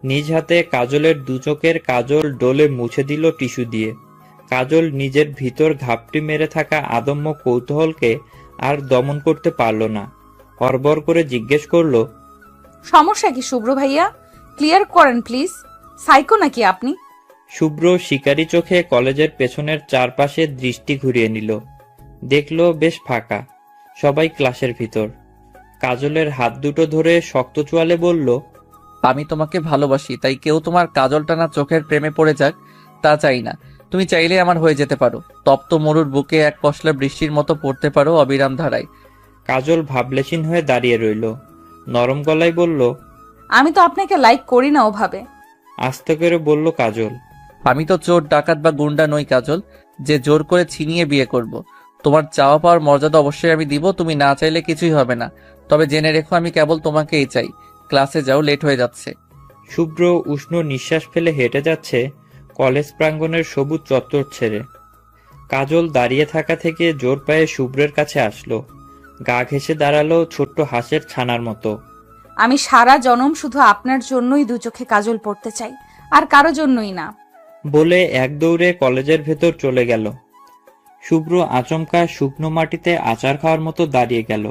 নিজ হাতে কাজলের 2 চোখের কাজল ডলে মুছে দিল টিস্যু দিয়ে। কাজল নিজের ভিতর ঘাপটি মেরে থাকা আদম্য কৌতূহলকে আর দমন করতে পারল না। হরবর করে জিজ্ঞেস করলো, সমস্যা কি শুভ্র ভাইয়া? ক্লিয়ার করেন প্লিজ। সাইকো নাকি আপনি? শুভ্র শিকারি চোখে কলেজের পেছনের চারপাশে দৃষ্টি ঘুরিয়ে নিল। দেখলো বেশ ফাঁকা, সবাই ক্লাসের ভিতর। কাজলের হাত দুটো ধরে শক্ত চোয়ালে বলল, আমি তোমাকে ভালোবাসি, তাই কেউ তোমার কাজল টানা চোখের প্রেমে পড়ে যাক তা চাই না। তুমি চাইলে আমার হয়ে যেতে পারো। তপ্ত মরুর বুকে এক পশলা বৃষ্টির মতো পড়তে পারো অবিরাম ধারায়। কাজল ভাবলেশীন হয়ে দাঁড়িয়ে রইল। নরম গলায় বলল, আমি তো আপনাকে লাইক করি না ওভাবে। আস্তে করে বলল কাজল। আমি তো চোর ডাকাত বা গুন্ডা নই কাজল, যে জোর করে ছিনিয়ে বিয়ে করব। তোমার চাওয়া পাওয়ার মর্যাদা অবশ্যই আমি দিব, তুমি না চাইলে কিছুই হবে না। তবে জেনে রেখো আমি কেবল তোমাকেই চাই। ক্লাসে যাও, লেট হয়ে যাচ্ছে। শুভ্র উষ্ণ নিঃশ্বাস ফেলে হেঁটে যাচ্ছে কলেজ প্রাঙ্গণের সবুজ চত্বর ছেড়ে। কাজল দাঁড়িয়ে থাকা থেকে জোর পায়ে শুভ্রের কাছে আসলো। গা ঘেঁষে দাঁড়ালো ছোট্ট হাঁসের ছানার মতো। আমি সারা জনম শুধু আপনার জন্যই দু চোখে কাজল পড়তে চাই, আর কারো জন্যই না। বলে এক দৌড়ে কলেজের ভেতর চলে গেল। শুভ্র আচমকা শুকনো মাটিতে আচার খাওয়ার মতো দাঁড়িয়ে গেল,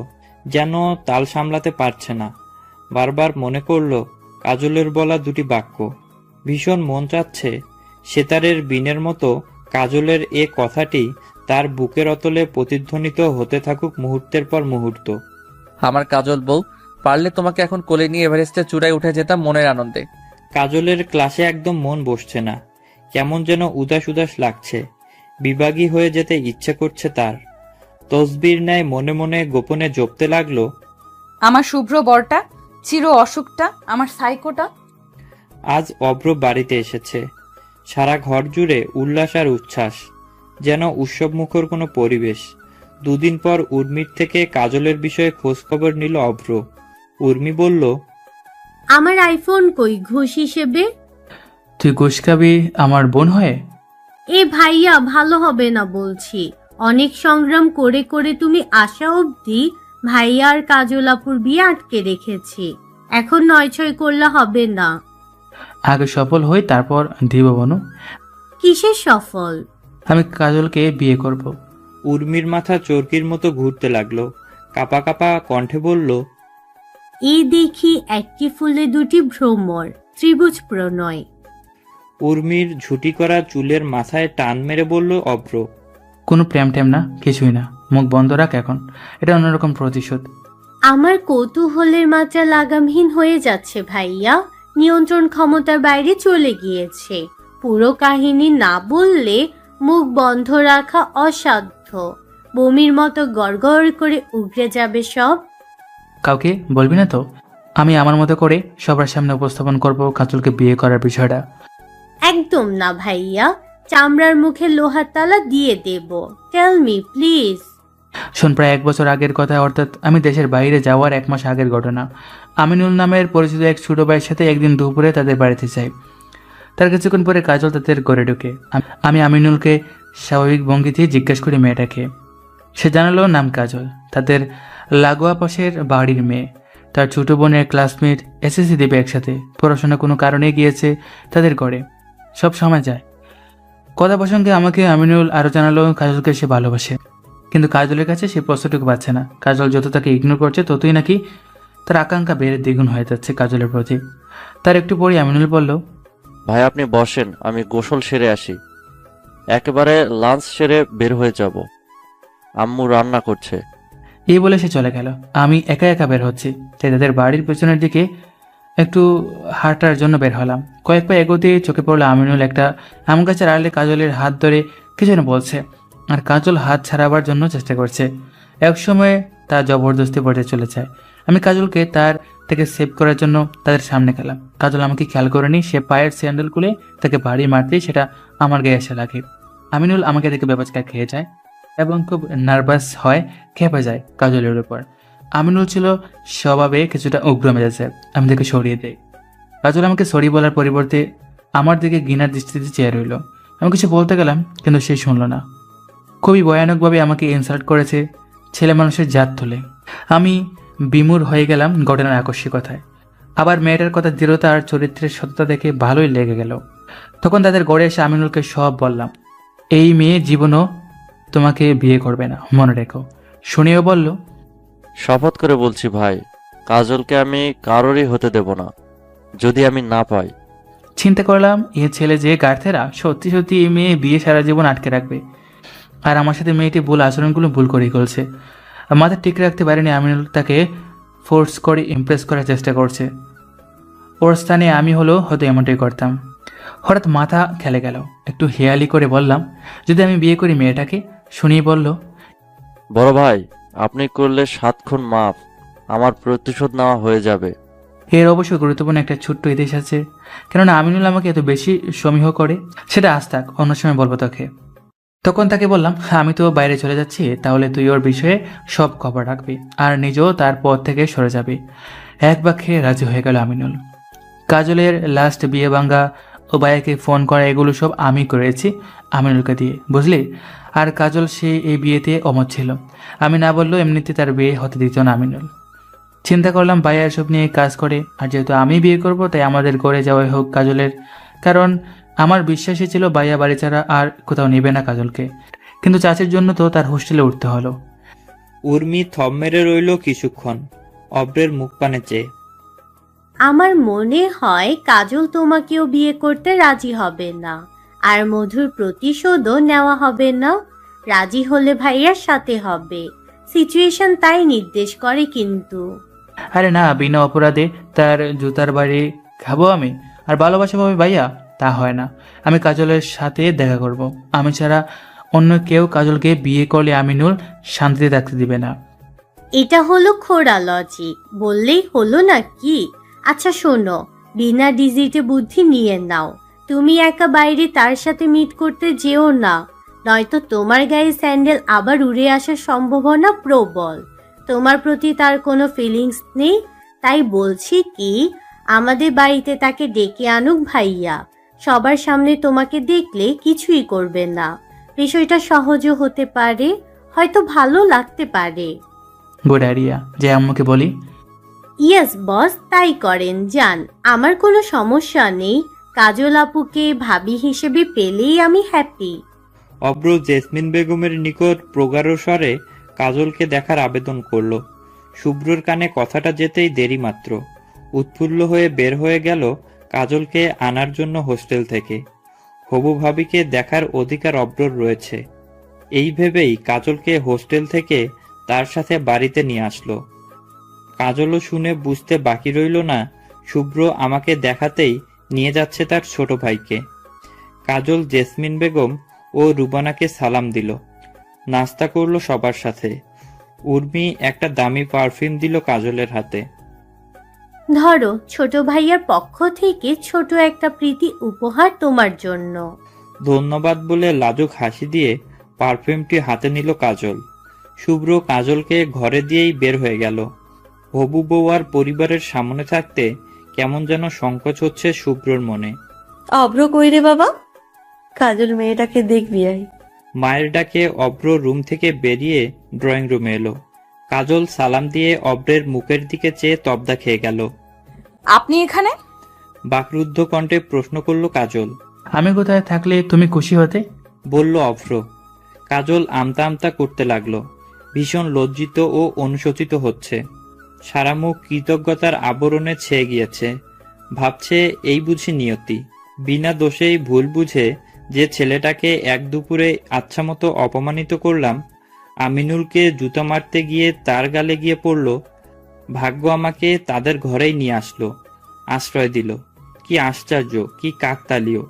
যেন তাল সামলাতে পারছে না। বারবার মনে করল কাজলের বলা দুটি বাক্য। ভীষণ মন চাচ্ছে সেতারের বিনের মতো কাজলের এ কথাটি তার বুকের অতলে প্রতিধ্বনিত হতে থাকুক মুহূর্তের পর মুহূর্ত। আমার কাজল বউ, পারলে তোমাকে এখন কোলে নিয়ে এভারেস্টের চূড়ায় উঠে যেতাম মনের আনন্দে। কাজলের ক্লাসে একদম মন বসছে না, কেমন যেন উদাস উদাস লাগছে। বিভাগী হয়ে যেতে ইচ্ছে করছে তার। তসবির ন্যায় মনে মনে গোপনে জপতে লাগলো, আমার শুভ্র বরটা, চির অসুখটা, আমার সাইকোটা। আজ অভ্র বাড়িতে এসেছে। সারা ঘর জুড়ে উল্লাস আর উচ্ছ্বাস, যেন উৎসবমুখর কোনো পরিবেশ। দুদিন পর উর্মির থেকে কাজলের বিষয়ে খোঁজ খবর নিল অভ্র। উর্মি বলল, আমার আইফোন কই ঘুষ হিসেবে? তুই ঘুষ খাবি আমার বোন হয়ে? এ ভাইয়া, ভালো হবে না বলছি। অনেক সংগ্রাম করে করে তুমি আসা অবধি ভাইয়া আর কাজলাপুর বিয়ে আটকে রেখেছি। এখন নয় ছয় করলে হবে না। আগে সফল হই, তারপর দিব বনু। কিসের সফল? আমি কাজলকে বিয়ে করব। উর্মির মাথা চরকির মতো ঘুরতে লাগলো। কাপা কাপা কণ্ঠে বলল, এই দেখি একটি ফুলে দুটি ভ্রমর, ত্রিভুজ প্রণয়। উর্মির ঝুটি করা চুলের মাথায় টান মেরে বলল অভ্র, কোনো প্রেম টেম না, কিছুই না। মুখ বন্ধ রাখ এখন, এটা অন্যরকম প্রতিশোধ। আমার কৌতূহলের মাত্রা লাগামহীন হয়ে যাচ্ছে ভাইয়া, নিয়ন্ত্রণ ক্ষমতার বাইরে চলে গিয়েছে। পুরো কাহিনী না বললে মুখ বন্ধ রাখা অসাধ্য। বমির মতো গড়গড় করে উগরে যাবে সব। কাউকে বলবি না তো? আমি আমার মতো করে সবার সামনে উপস্থাপন করব কাজলকে বিয়ে করার বিষয়টা। একদম না ভাইয়া, চামড়ার মুখে লোহার তালা দিয়ে দেব। Tell me please. শোন, প্রায় 1 বছর আগের কথা, অর্থাৎ আমি দেশের বাইরে যাওয়ার 1 মাস আগের ঘটনা। আমিনুল নামের পরিচিত এক ছোট ভাইয়ের সাথে একদিন দুপুরে তাদের বাড়িতে যাই। তার কিছুক্ষণ পরে কাজল তাদের ঘরে ঢুকে। আমি আমিনুলকে স্বাভাবিক ভঙ্গিতে জিজ্ঞেস করি মেয়েটাকে। সে জানালো নাম কাজল, তাদের লাগোয়া পাশের বাড়ির মেয়ে। তার ছোট বোনের ক্লাসমেট, এসএসসি দেবে একসাথে। পড়াশোনা কোনো কারণে গিয়েছে তাদের ঘরে, সব সময় যায়। কথা প্রসঙ্গে আমাকে আমিনুল আরও জানালো কাজলকে সে ভালোবাসে, কিন্তু কাজলের কাছে সে প্রশ্নটুকু পাচ্ছে না। কাজল যত তাকে ইগনোর করছে ততই নাকি তার আকাঙ্ক্ষা বেড়ে দ্বিগুণ হয়ে যাচ্ছে কাজলের প্রতি। তার একটু পরে আমিনুল বলল, ভাই আপনি বসেন, আমি গোসল সেরে আসি। একেবারে লাঞ্চ সেরে বের হয়ে যাব, আম্মু রান্না করছে। এই বলে সে চলে গেল। আমি একা একা বের হচ্ছি, তাই তাদের বাড়ির পেছনের দিকে একটু হাঁটার জন্য বের হলাম। কয়েক পা এগোতে চোখে পড়লো আমিনুল একটা আম গাছের আড়ালে কাজলের হাত ধরে কিছু যেন বলছে, আর কাজল হাত ছাড়াবার জন্য চেষ্টা করছে। এক সময় তা জবরদস্তি পর্যায়ে চলে যায়। আমি কাজলকে তার থেকে সেভ করার জন্য তাদের সামনে গেলাম। কাজল আমাকে খেয়াল করেনি, সে পায়ের স্যান্ডেল খুলে তাকে বাড়ি মারতেই সেটা আমার গায়ে এসে লাগে। আমিনুল আমাকে দেখে বেবাচকা খেয়ে যায় এবং খুব নার্ভাস হয়, খেপে যায় কাজলের উপর। আমিনুল ছিল স্বভাবে কিছুটা উগ্র মেজাজের। আমি তাকে সরিয়ে দেই। কাজল আমাকে সরি বলার পরিবর্তে আমার দিকে ঘৃণার দৃষ্টিতে চেয়ে রইল। আমি কিছু বলতে গেলাম, কিন্তু সে শুনল না। খুবই ভয়ানকভাবে আমাকে ইনসাল্ট করেছে, ছেলে মানুষের জাত তোলে। আমি বিমূঢ় হয়ে গেলাম ঘটনার আকস্মিকতায়। আবার মেয়েটার কথা দৃঢ়তা আর চরিত্রের সততা দেখে ভালোই লেগে গেল। তখন তাদের গড়ে এসে আমিনুলকে সব বললাম। এই মেয়ে জীবনও তোমাকে বিয়ে করবে না, মনে রেখো। শুনিও বলল, শপথ করে বলছি ভাই, কাজলকে আমি কারোরই হতে দেব না যদি আমি না পাই। চিন্তা করলাম এ ছেলে যে গার্থেরা, সত্যি সত্যি এই মেয়ে বিয়ে সারা জীবন আটকে রাখবে। আর আমার সাথে মেয়েটি ভুল আচরণগুলো ভুল করেই করছে। মাথা ঠিক রাখতে পারেনি আমিনুল তাকে ফোর্স করে ইমপ্রেস করার চেষ্টা করছে। ওর স্থানে আমি হয়তো এমনটাই করতাম। হঠাৎ মাথা খেলে গেল। একটু হেয়ালি করে বললাম, যদি আমি বিয়ে করি মেয়েটাকে? শুনিয়ে বলল, বড় ভাই আপনি করলে 7 খুন মাফ, আমার প্রতিশোধ নেওয়া হয়ে যাবে। এর অবশ্য গুরুত্বপূর্ণ একটা ছোট্ট ইতিহাস আছে, কেননা আমিনুল আমাকে এত বেশি সমীহ করে। সেটা আজ থাক, অন্য সময় বলবো তোকে। তখন তাকে বললাম, আমি তো বাইরে চলে যাচ্ছি, তাহলে তুই ওর বিষয়ে সব খবর রাখবি আর নিজেও তার পথ থেকে সরে যাবি। এক বাক্যে রাজি হয়ে গেল আমিনুল। কাজলের লাস্ট বিয়ে ভাঙ্গা ও ভাইয়াকে ফোন করা, এগুলো সব আমি করেছি আমিনুলকে দিয়ে, বুঝলি। আর কাজল সে এই বিয়েতে অমত ছিল। আমি না বললেও এমনিতে তার বিয়ে হতে দিত না আমিনুল। চিন্তা করলাম ভাইয়া এসব নিয়ে কাজ করে, আর যেহেতু আমি বিয়ে করব তাই আমাদের করে যাওয়াই হোক কাজলের, কারণ আমার বিশ্বাসই ছিল ভাইয়া বাড়ি ছাড়া আর কোথাও নেবে না কাজলকে। কিন্তু চাচির জন্য তো তার হোস্টেলে উঠতে হলো। উর্মি থম মেরে রইল কিছুক্ষণ অব্রের মুখ পানে চেয়ে। আমার মনে হয় কাজল তোমাকেও বিয়ে করতে রাজি হবে না, আর মধুর প্রতিশোধও নেওয়া হবে না। রাজি হলে ভাইয়ার সাথে হবে, সিচুয়েশন তাই নির্দেশ করে। কিন্তু আরে না, বিনা অপরাধে তার জুতার বাড়ি খাবো আমি আর ভালোবাসা পাবে ভাইয়া? তা হয় না। আমি কাজলের সাথে দেখা করব। আমি ছাড়া অন্য কেউ কাজলকে বিয়ে করলে আমিনুল শান্তিতে থাকতে দিবে না। এটা হলো খোড়া লজিক, বললেই হলো না কি? আচ্ছা শোনো, বিনা ডিজিটে বুদ্ধি নিয়ে নাও। তুমি একা বাইরে তার সাথে মিট করতে যেও না, নয়তো তোমার গায়ে স্যান্ডেল আবার উড়ে আসার সম্ভাবনা প্রবল। তোমার প্রতি তার কোনো ফিলিংস নেই, তাই বলছি কি আমাদের বাড়িতে তাকে ডেকে আনুক ভাইয়া। সবার সামনে তোমাকে দেখলে কিছুই করবে না। বিষয়টা সহজও হতে পারে, হয়তো ভালো লাগতে পারে। গুড আইডিয়া, যে আম্মুকে বলি। ইয়েস বস, তাই করেন যান, আমার কোনো সমস্যা নেই। কাজল আপুকে ভাবি হিসেবে পেলেই আমি হ্যাপি। অব্র জেসমিন বেগমের নিকট প্রগাঢ় স্বরে কাজলকে দেখার আবেদন করল। শুভ্রর কানে কথাটা যেতেই দেরি মাত্র উৎফুল্ল হয়ে বের হয়ে গেল কাজলকে আনার জন্য হোস্টেল থেকে। হবু ভাবিকে দেখার অধিকার অব্রর রয়েছে, এই ভেবেই কাজলকে হোস্টেল থেকে তার সাথে বাড়িতে নিয়ে আসলো। কাজলও শুনে বুঝতে বাকি রইল না শুভ্র আমাকে দেখাতেই নিয়ে যাচ্ছে তার ছোট ভাইকে। কাজল জেসমিন বেগম ও রুবানাকে সালাম দিল, নাস্তা করলো সবার সাথে। উর্মি একটা দামি পারফিউম দিল কাজলের হাতে। ধরো, ছোট ভাইয়ার পক্ষ থেকে ছোট একটা প্রীতি উপহার তোমার জন্য। ধন্যবাদ বলে লাজুক হাসি দিয়ে পারফিউমটি হাতে নিল কাজল। শুভ্র কাজলকে ঘরে দিয়েই বের হয়ে গেল। হবু বউ আর পরিবারের সামনে থাকতে কেমন যেন সংকোচ হচ্ছে শুভ্রর মনে। অব্র কই রে বাবা? কাজল মেয়েটাকে দেখবি আই। মায়ের ডাকে অব্র রুম থেকে বেরিয়ে ড্রয়িং রুমে এলো। কাজল সালাম দিয়ে অব্রের মুখের দিকে চেয়ে তবদা খেয়ে গেল। আপনি এখানে? বাকরুদ্ধ কণ্ঠে প্রশ্ন করল কাজল। আমি কোথায় থাকলে তুমি খুশি হতে? বলল অভ্র। কাজল আমতা আমতা করতে লাগলো, ভীষণ লজ্জিত ও অনুশোচিত হচ্ছে। সারা মুখ কৃতজ্ঞতার আবরণে ছেয়ে গিয়েছে। ভাবছে এই বুঝি নিয়তি। বিনা দোষেই ভুল বুঝে যে ছেলেটাকে এক দুপুরে আচ্ছা মতো অপমানিত করলাম, আমিনুলকে জুতা মারতে গিয়ে তার গালে গিয়ে পড়ল। ভাগ্য আমাকে তাদের ঘরেই নিয়ে আসলো, আশ্রয় দিল। কি আশ্চর্য, কি কাকতালীয়।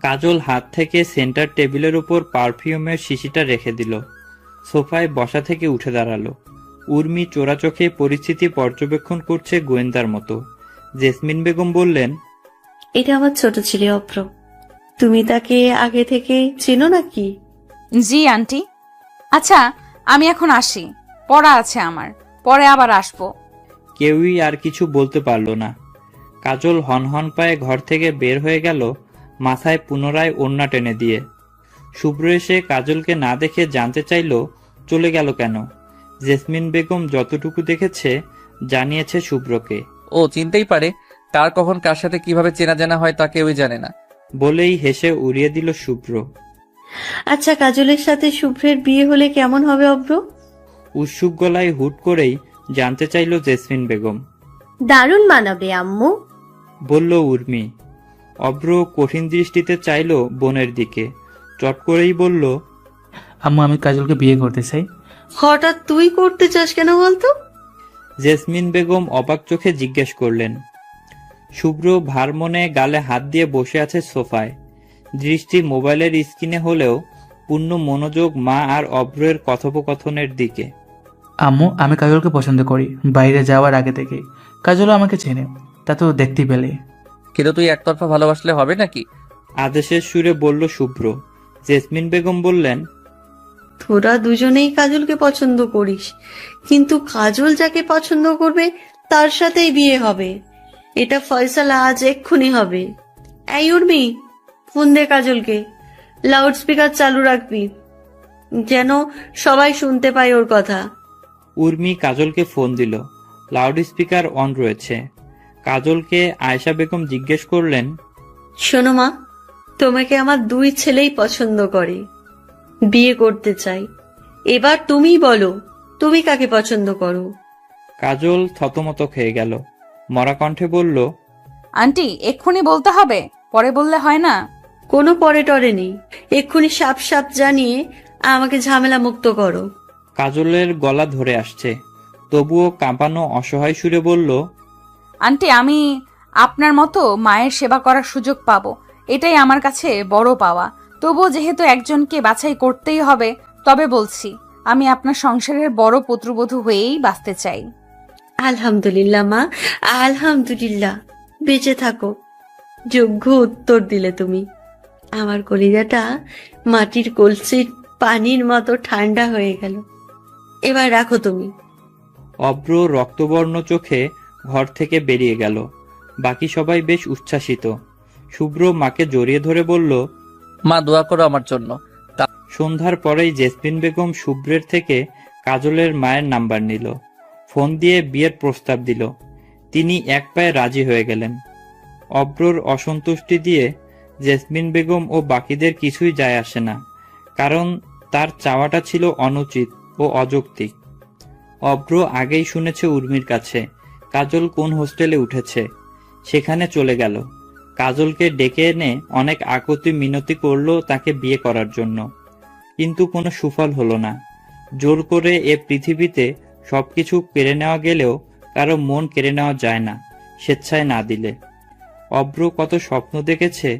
কাজল হাত থেকে সেন্টার টেবিলের উপর পারফিউমের শিশিটা রেখে দিল। সোফায় বসা থেকে উঠে দাঁড়ালো। উর্মি চোরা চোখে পরিস্থিতি পর্যবেক্ষণ করছে গোয়েন্দার মতো। জেসমিন বেগম বললেন, এটা আমার ছোট ছেলে অভ্র, তুমি তাকে আগে থেকে চেনো নাকি? জি আন্টি। আচ্ছা আমি এখন আসি, পড়া আছে আমার, পরে আবার আসবো। কেউই আর কিছু বলতে পারল না। কাজল হনহন পায়ে ঘর থেকে বের হয়ে গেল, মাথায় পুনরায় ওড়না টেনে দিয়ে। শুভ্র এসে কাজলকে না দেখে জানতে চাইল চলে গেল কেন। জেসমিন বেগম যতটুকু দেখেছে জানিয়েছে শুভ্রকে। ও চিনতেই পারে, কার কখন কার সাথে কিভাবে চেনা জানা হয় তা কেউই জানে না বলেই হেসে উড়িয়ে দিল শুভ্র। আচ্ছা কাজলের সাথে শুভ্রের বিয়ে হলে কেমন হবে অভ্র? উৎসুক গলায় হুট করেই জানতে চাইল জেসমিন বেগম। দারুণ মানাবে আম্মু, বলল উর্মি। অভ্র কঠিন দৃষ্টিতে চাইল বোনের দিকে, চট করেই বলল, আম্মু আমি কাজলকে বিয়ে করতে চাই। হঠাৎ তুই করতে চাস কেন বলতো? জেসমিন বেগম অবাক চোখে জিজ্ঞেস করলেন। শুভ্র ভার মনে গালে হাত দিয়ে বসে আছে সোফায়, দৃষ্টি মোবাইলের স্ক্রিনে হলেও পূর্ণ মনোযোগ মা আর অভ্রের কথোপকথনের দিকে। আম্মু আমি কাজলকে পছন্দ করি, বাইরে যাওয়ার আগে থেকে। কাজলও আমাকে চেনে, তা তো দেখতে পেলে। কিন্তু তুই একতরফা ভালোবাসলে হবে নাকি? আদেশের সুরে বলল শুভ্র। জেসমিন বেগম বললেন, তোরা দুজনেই কাজলকে পছন্দ করিস, কিন্তু কাজল যাকে পছন্দ করবে তার সাথেই বিয়ে হবে। এটা ফয়সালা আজ এক্ষুনি হবে। এই উর্মি, ফোন দে কাজলকে, লাউড স্পিকার চালু রাখবি। যেন সবাই শুনতে পায় ওর কথা। উর্মি কাজলকে ফোন দিল। লাউড স্পিকার অন রয়েছে। কাজলকে আয়েশা বেগম জিজ্ঞেস করলেন, শোনো মা, তোমাকে আমার 2 ছেলেই পছন্দ করে, বিয়ে করতে চাই। এবার তুমি বলো, তুমি কাকে পছন্দ করো? কাজল থতমত খেয়ে গেল। মরা কণ্ঠে বলল, আন্টি এক্ষুনি বলতে হবে, পরে বললে হয় না? কোনো পরে টরে নেই, এক্ষুনি সাপ সাপ জানিয়ে আমাকে ঝামেলা মুক্ত করো। কাজলের গলা ধরে আসছে, তবুও কাঁপানো অসহায় সুরে বলল, আন্টি আমি আপনার মতো মায়ের সেবা করার সুযোগ পাবো, এটাই আমার কাছে বড় পাওয়া। তবুও যেহেতু একজনকে বাছাই করতেই হবে, তবে বলছি আমি আপনার সংসারের বড় পুত্রবধূ হয়েই বাঁচতে চাই। আলহামদুলিল্লাহ মা, আলহামদুলিল্লাহ। বেঁচে থাকো। যোগ্য উত্তর দিলে তুমি। আমার কলিজাটা মাটির কলসির পানির মতো ঠান্ডা হয়ে গেল। এবার রাখো তুমি। অব্র রক্তবর্ণ চোখে ঘর থেকে বেরিয়ে গেল। বাকি সবাই বেশ উচ্ছ্বাসিত। শুভ্র মাকে জড়িয়ে ধরে বলল, মা দোয়া করো আমার জন্য। সন্ধ্যার পরেই জেসমিন বেগম শুভ্রের থেকে কাজলের মায়ের নাম্বার নিল। ফোন দিয়ে বিয়ের প্রস্তাব দিল। তিনি এক পায়ে রাজি হয়ে গেলেন। অব্রর অসন্তুষ্টি দিয়ে জেসমিন বেগম ও বাকিদের কিছুই যায় আসে না, কারণ তার চাওয়াটা ছিল অনুচিত ও অযৌক্তিক। অব্র আগেই শুনেছে উর্মির কাছে কাজল কোন হোস্টেলে উঠেছে, সেখানে চলে গেল। কাজলকে ডেকে এনে অনেক আকুতি মিনতি করলো তাকে বিয়ে করার জন্য, কিন্তু কোনো সুফল হলো না। জোর করে এ পৃথিবীতে সবকিছু কেড়ে নেওয়া গেলেও কারো মন কেড়ে নেওয়া যায় না স্বেচ্ছায় না দিলে। অব্র কত স্বপ্ন দেখেছে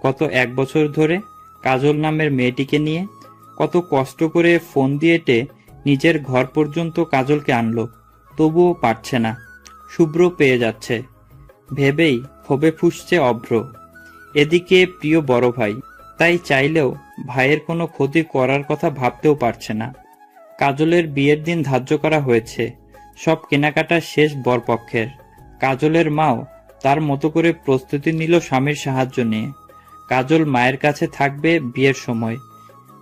কত 1 বছর ধরে কাজল নামের মেয়েটিকে নিয়ে, কত কষ্ট করে ফোন দিয়েটে নিজের ঘর পর্যন্ত কাজলকে আনলো, তবুও পারছে না। শুভ্র পেয়ে যাচ্ছে ভেবেই ক্ষোভে ফুঁসছে অব্র। এদিকে প্রিয় বড় ভাই, তাই চাইলেও ভাইয়ের কোনো ক্ষতি করার কথা ভাবতেও পারছে না। কাজলের বিয়ের দিন ধার্য করা হয়েছে, সব কেনাকাটা শেষ বরপক্ষের। কাজলের মাও তার মতো করে প্রস্তুতি নিল স্বামীর সাহায্য নিয়ে। কাজল মায়ের কাছে থাকবে বিয়ের সময়,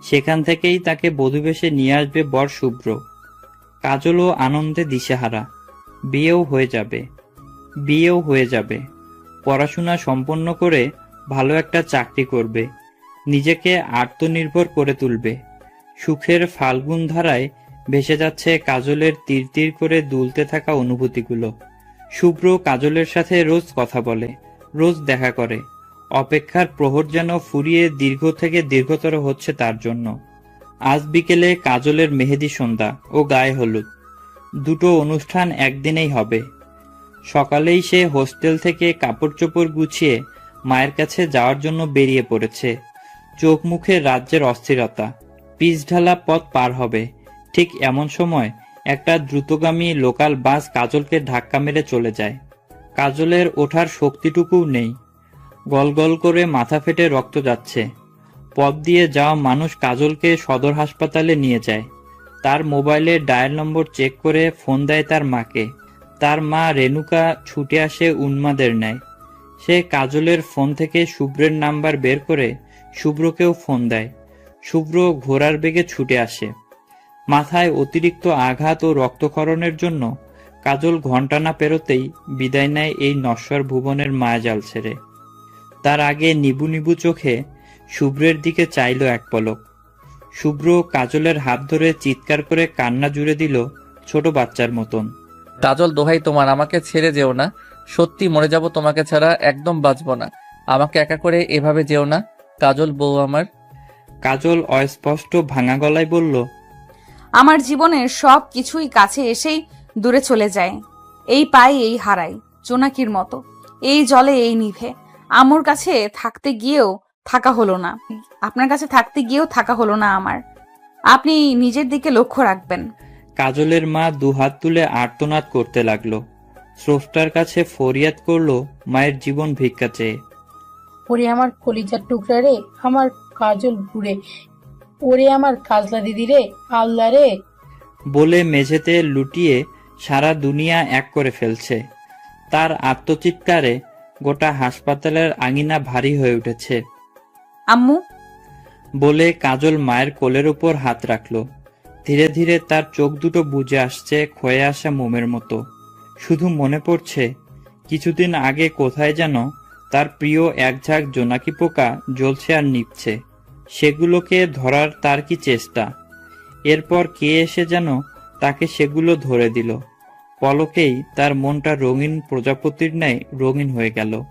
সেখান থেকেই তাকে বধূবেশে নিয়ে আসবে বর শুভ্র। কাজলও আনন্দে দিশেহারা। বিয়েও হয়ে যাবে। পড়াশোনা সম্পন্ন করে ভালো একটা চাকরি করবে, নিজেকে আত্মনির্ভর করে তুলবে। সুখের ফাল্গুন ধারায় ভেসে যাচ্ছে কাজলের তীর তীর করে দুলতে থাকা অনুভূতিগুলো। শুভ্র কাজলের সাথে রোজ কথা বলে, রোজ দেখা করে। অপেক্ষার প্রহর যেন ফুরিয়ে দীর্ঘ থেকে দীর্ঘতর হচ্ছে তার জন্য। আজ বিকেলে কাজলের মেহেদি সন্ধ্যা ও গায়ে হলুদ, দুটো অনুষ্ঠান একদিনেই হবে। সকালেই সে হোস্টেল থেকে কাপড় চোপড় গুছিয়ে মায়ের কাছে যাওয়ার জন্য বেরিয়ে পড়েছে। চোখ মুখে রাজ্যের অস্থিরতা। পিচঢালা পথ পার হবে, ঠিক এমন সময় একটা দ্রুতগামী লোকাল বাস কাজলকে ধাক্কা মেরে চলে যায়। কাজলের ওঠার শক্তিটুকুও নেই। গলগল করে মাথা ফেটে রক্ত যাচ্ছে। পথ দিয়ে যাওয়া মানুষ কাজলকে সদর হাসপাতালে নিয়ে যায়। তার মোবাইলে ডায়াল নম্বর চেক করে ফোন দেয় তার মাকে। তার মা রেণুকা ছুটে আসে উন্মাদের ন্যায়। সে কাজলের ফোন থেকে শুভ্রের নাম্বার বের করে শুভ্রকেও ফোন দেয়। শুভ্র ঘোড়ার বেগে ছুটে আসে। মাথায় অতিরিক্ত আঘাত ও রক্তক্ষরণের জন্য কাজল ঘণ্টা না পেরোতেই বিদায় নেয় এই নশ্বর ভুবনের মায়াজাল ছেড়ে। তার আগে নিবু নিবু চোখে শুভ্রের দিকে চাইল এক পলক। শুভ্র কাজলের হাত ধরে চিৎকার করে কান্না জুড়ে দিল ছোট বাচ্চার মতন। কাজল দোহাই তোমার, আমাকে ছেড়ে যেও না। সত্যি মরে যাব তোমাকে ছাড়া, একদম বাঁচবো না। আমাকে একা করে এভাবে যেও না কাজল বউ আমার। কাজল অস্পষ্ট ভাঙা গলায় বলল, আমার জীবনের সব কিছুই কাছে এসেই দূরে চলে যায়। এই পাই এই হারাই, জোনাকির মতো। এই জলে এই নিভে। আমার কাছে থাকতে গিয়েও থাকা হলো না, আপনার কাছে থাকতে গিয়েও থাকা হলো না আমার। আপনি নিজের দিকে লক্ষ্য রাখবেন। কাজলের মা দুহাত তুলে আর্তনাদ করতে লাগলো। স্রষ্টার কাছে ফরিয়াদ করলো মায়ের জীবন ভিক্ষা চেয়ে। ওরে আমার কলিজার টুকরা রে, আমার কাজল বুড়ে, ওরে আমার কাজলা দিদি রে, আল্লাহ রে বলে মেঝেতে লুটিয়ে সারা দুনিয়া এক করে ফেলছে। তার আত্মচিৎকারে গোটা হাসপাতালের আঙিনা ভারী হয়ে উঠেছে। আম্মু, বলে কাজল মায়ের কোলের উপর হাত রাখলো। ধীরে ধীরে তার চোখ দুটো বুজে আসছে ক্ষয়ে আসা মোমের মতো। শুধু মনে পড়ছে কিছুদিন আগে কোথায় যেন তার প্রিয় এক ঝাঁক জোনাকি পোকা জ্বলছে আর নিভছে। সেগুলোকে ধরার তার কি চেষ্টা। এরপর কে এসে যেন তাকে সেগুলো ধরে দিল। পলকেই তার মনটা রঙিন প্রজাপতির ন্যায় রঙিন হয়ে গেল।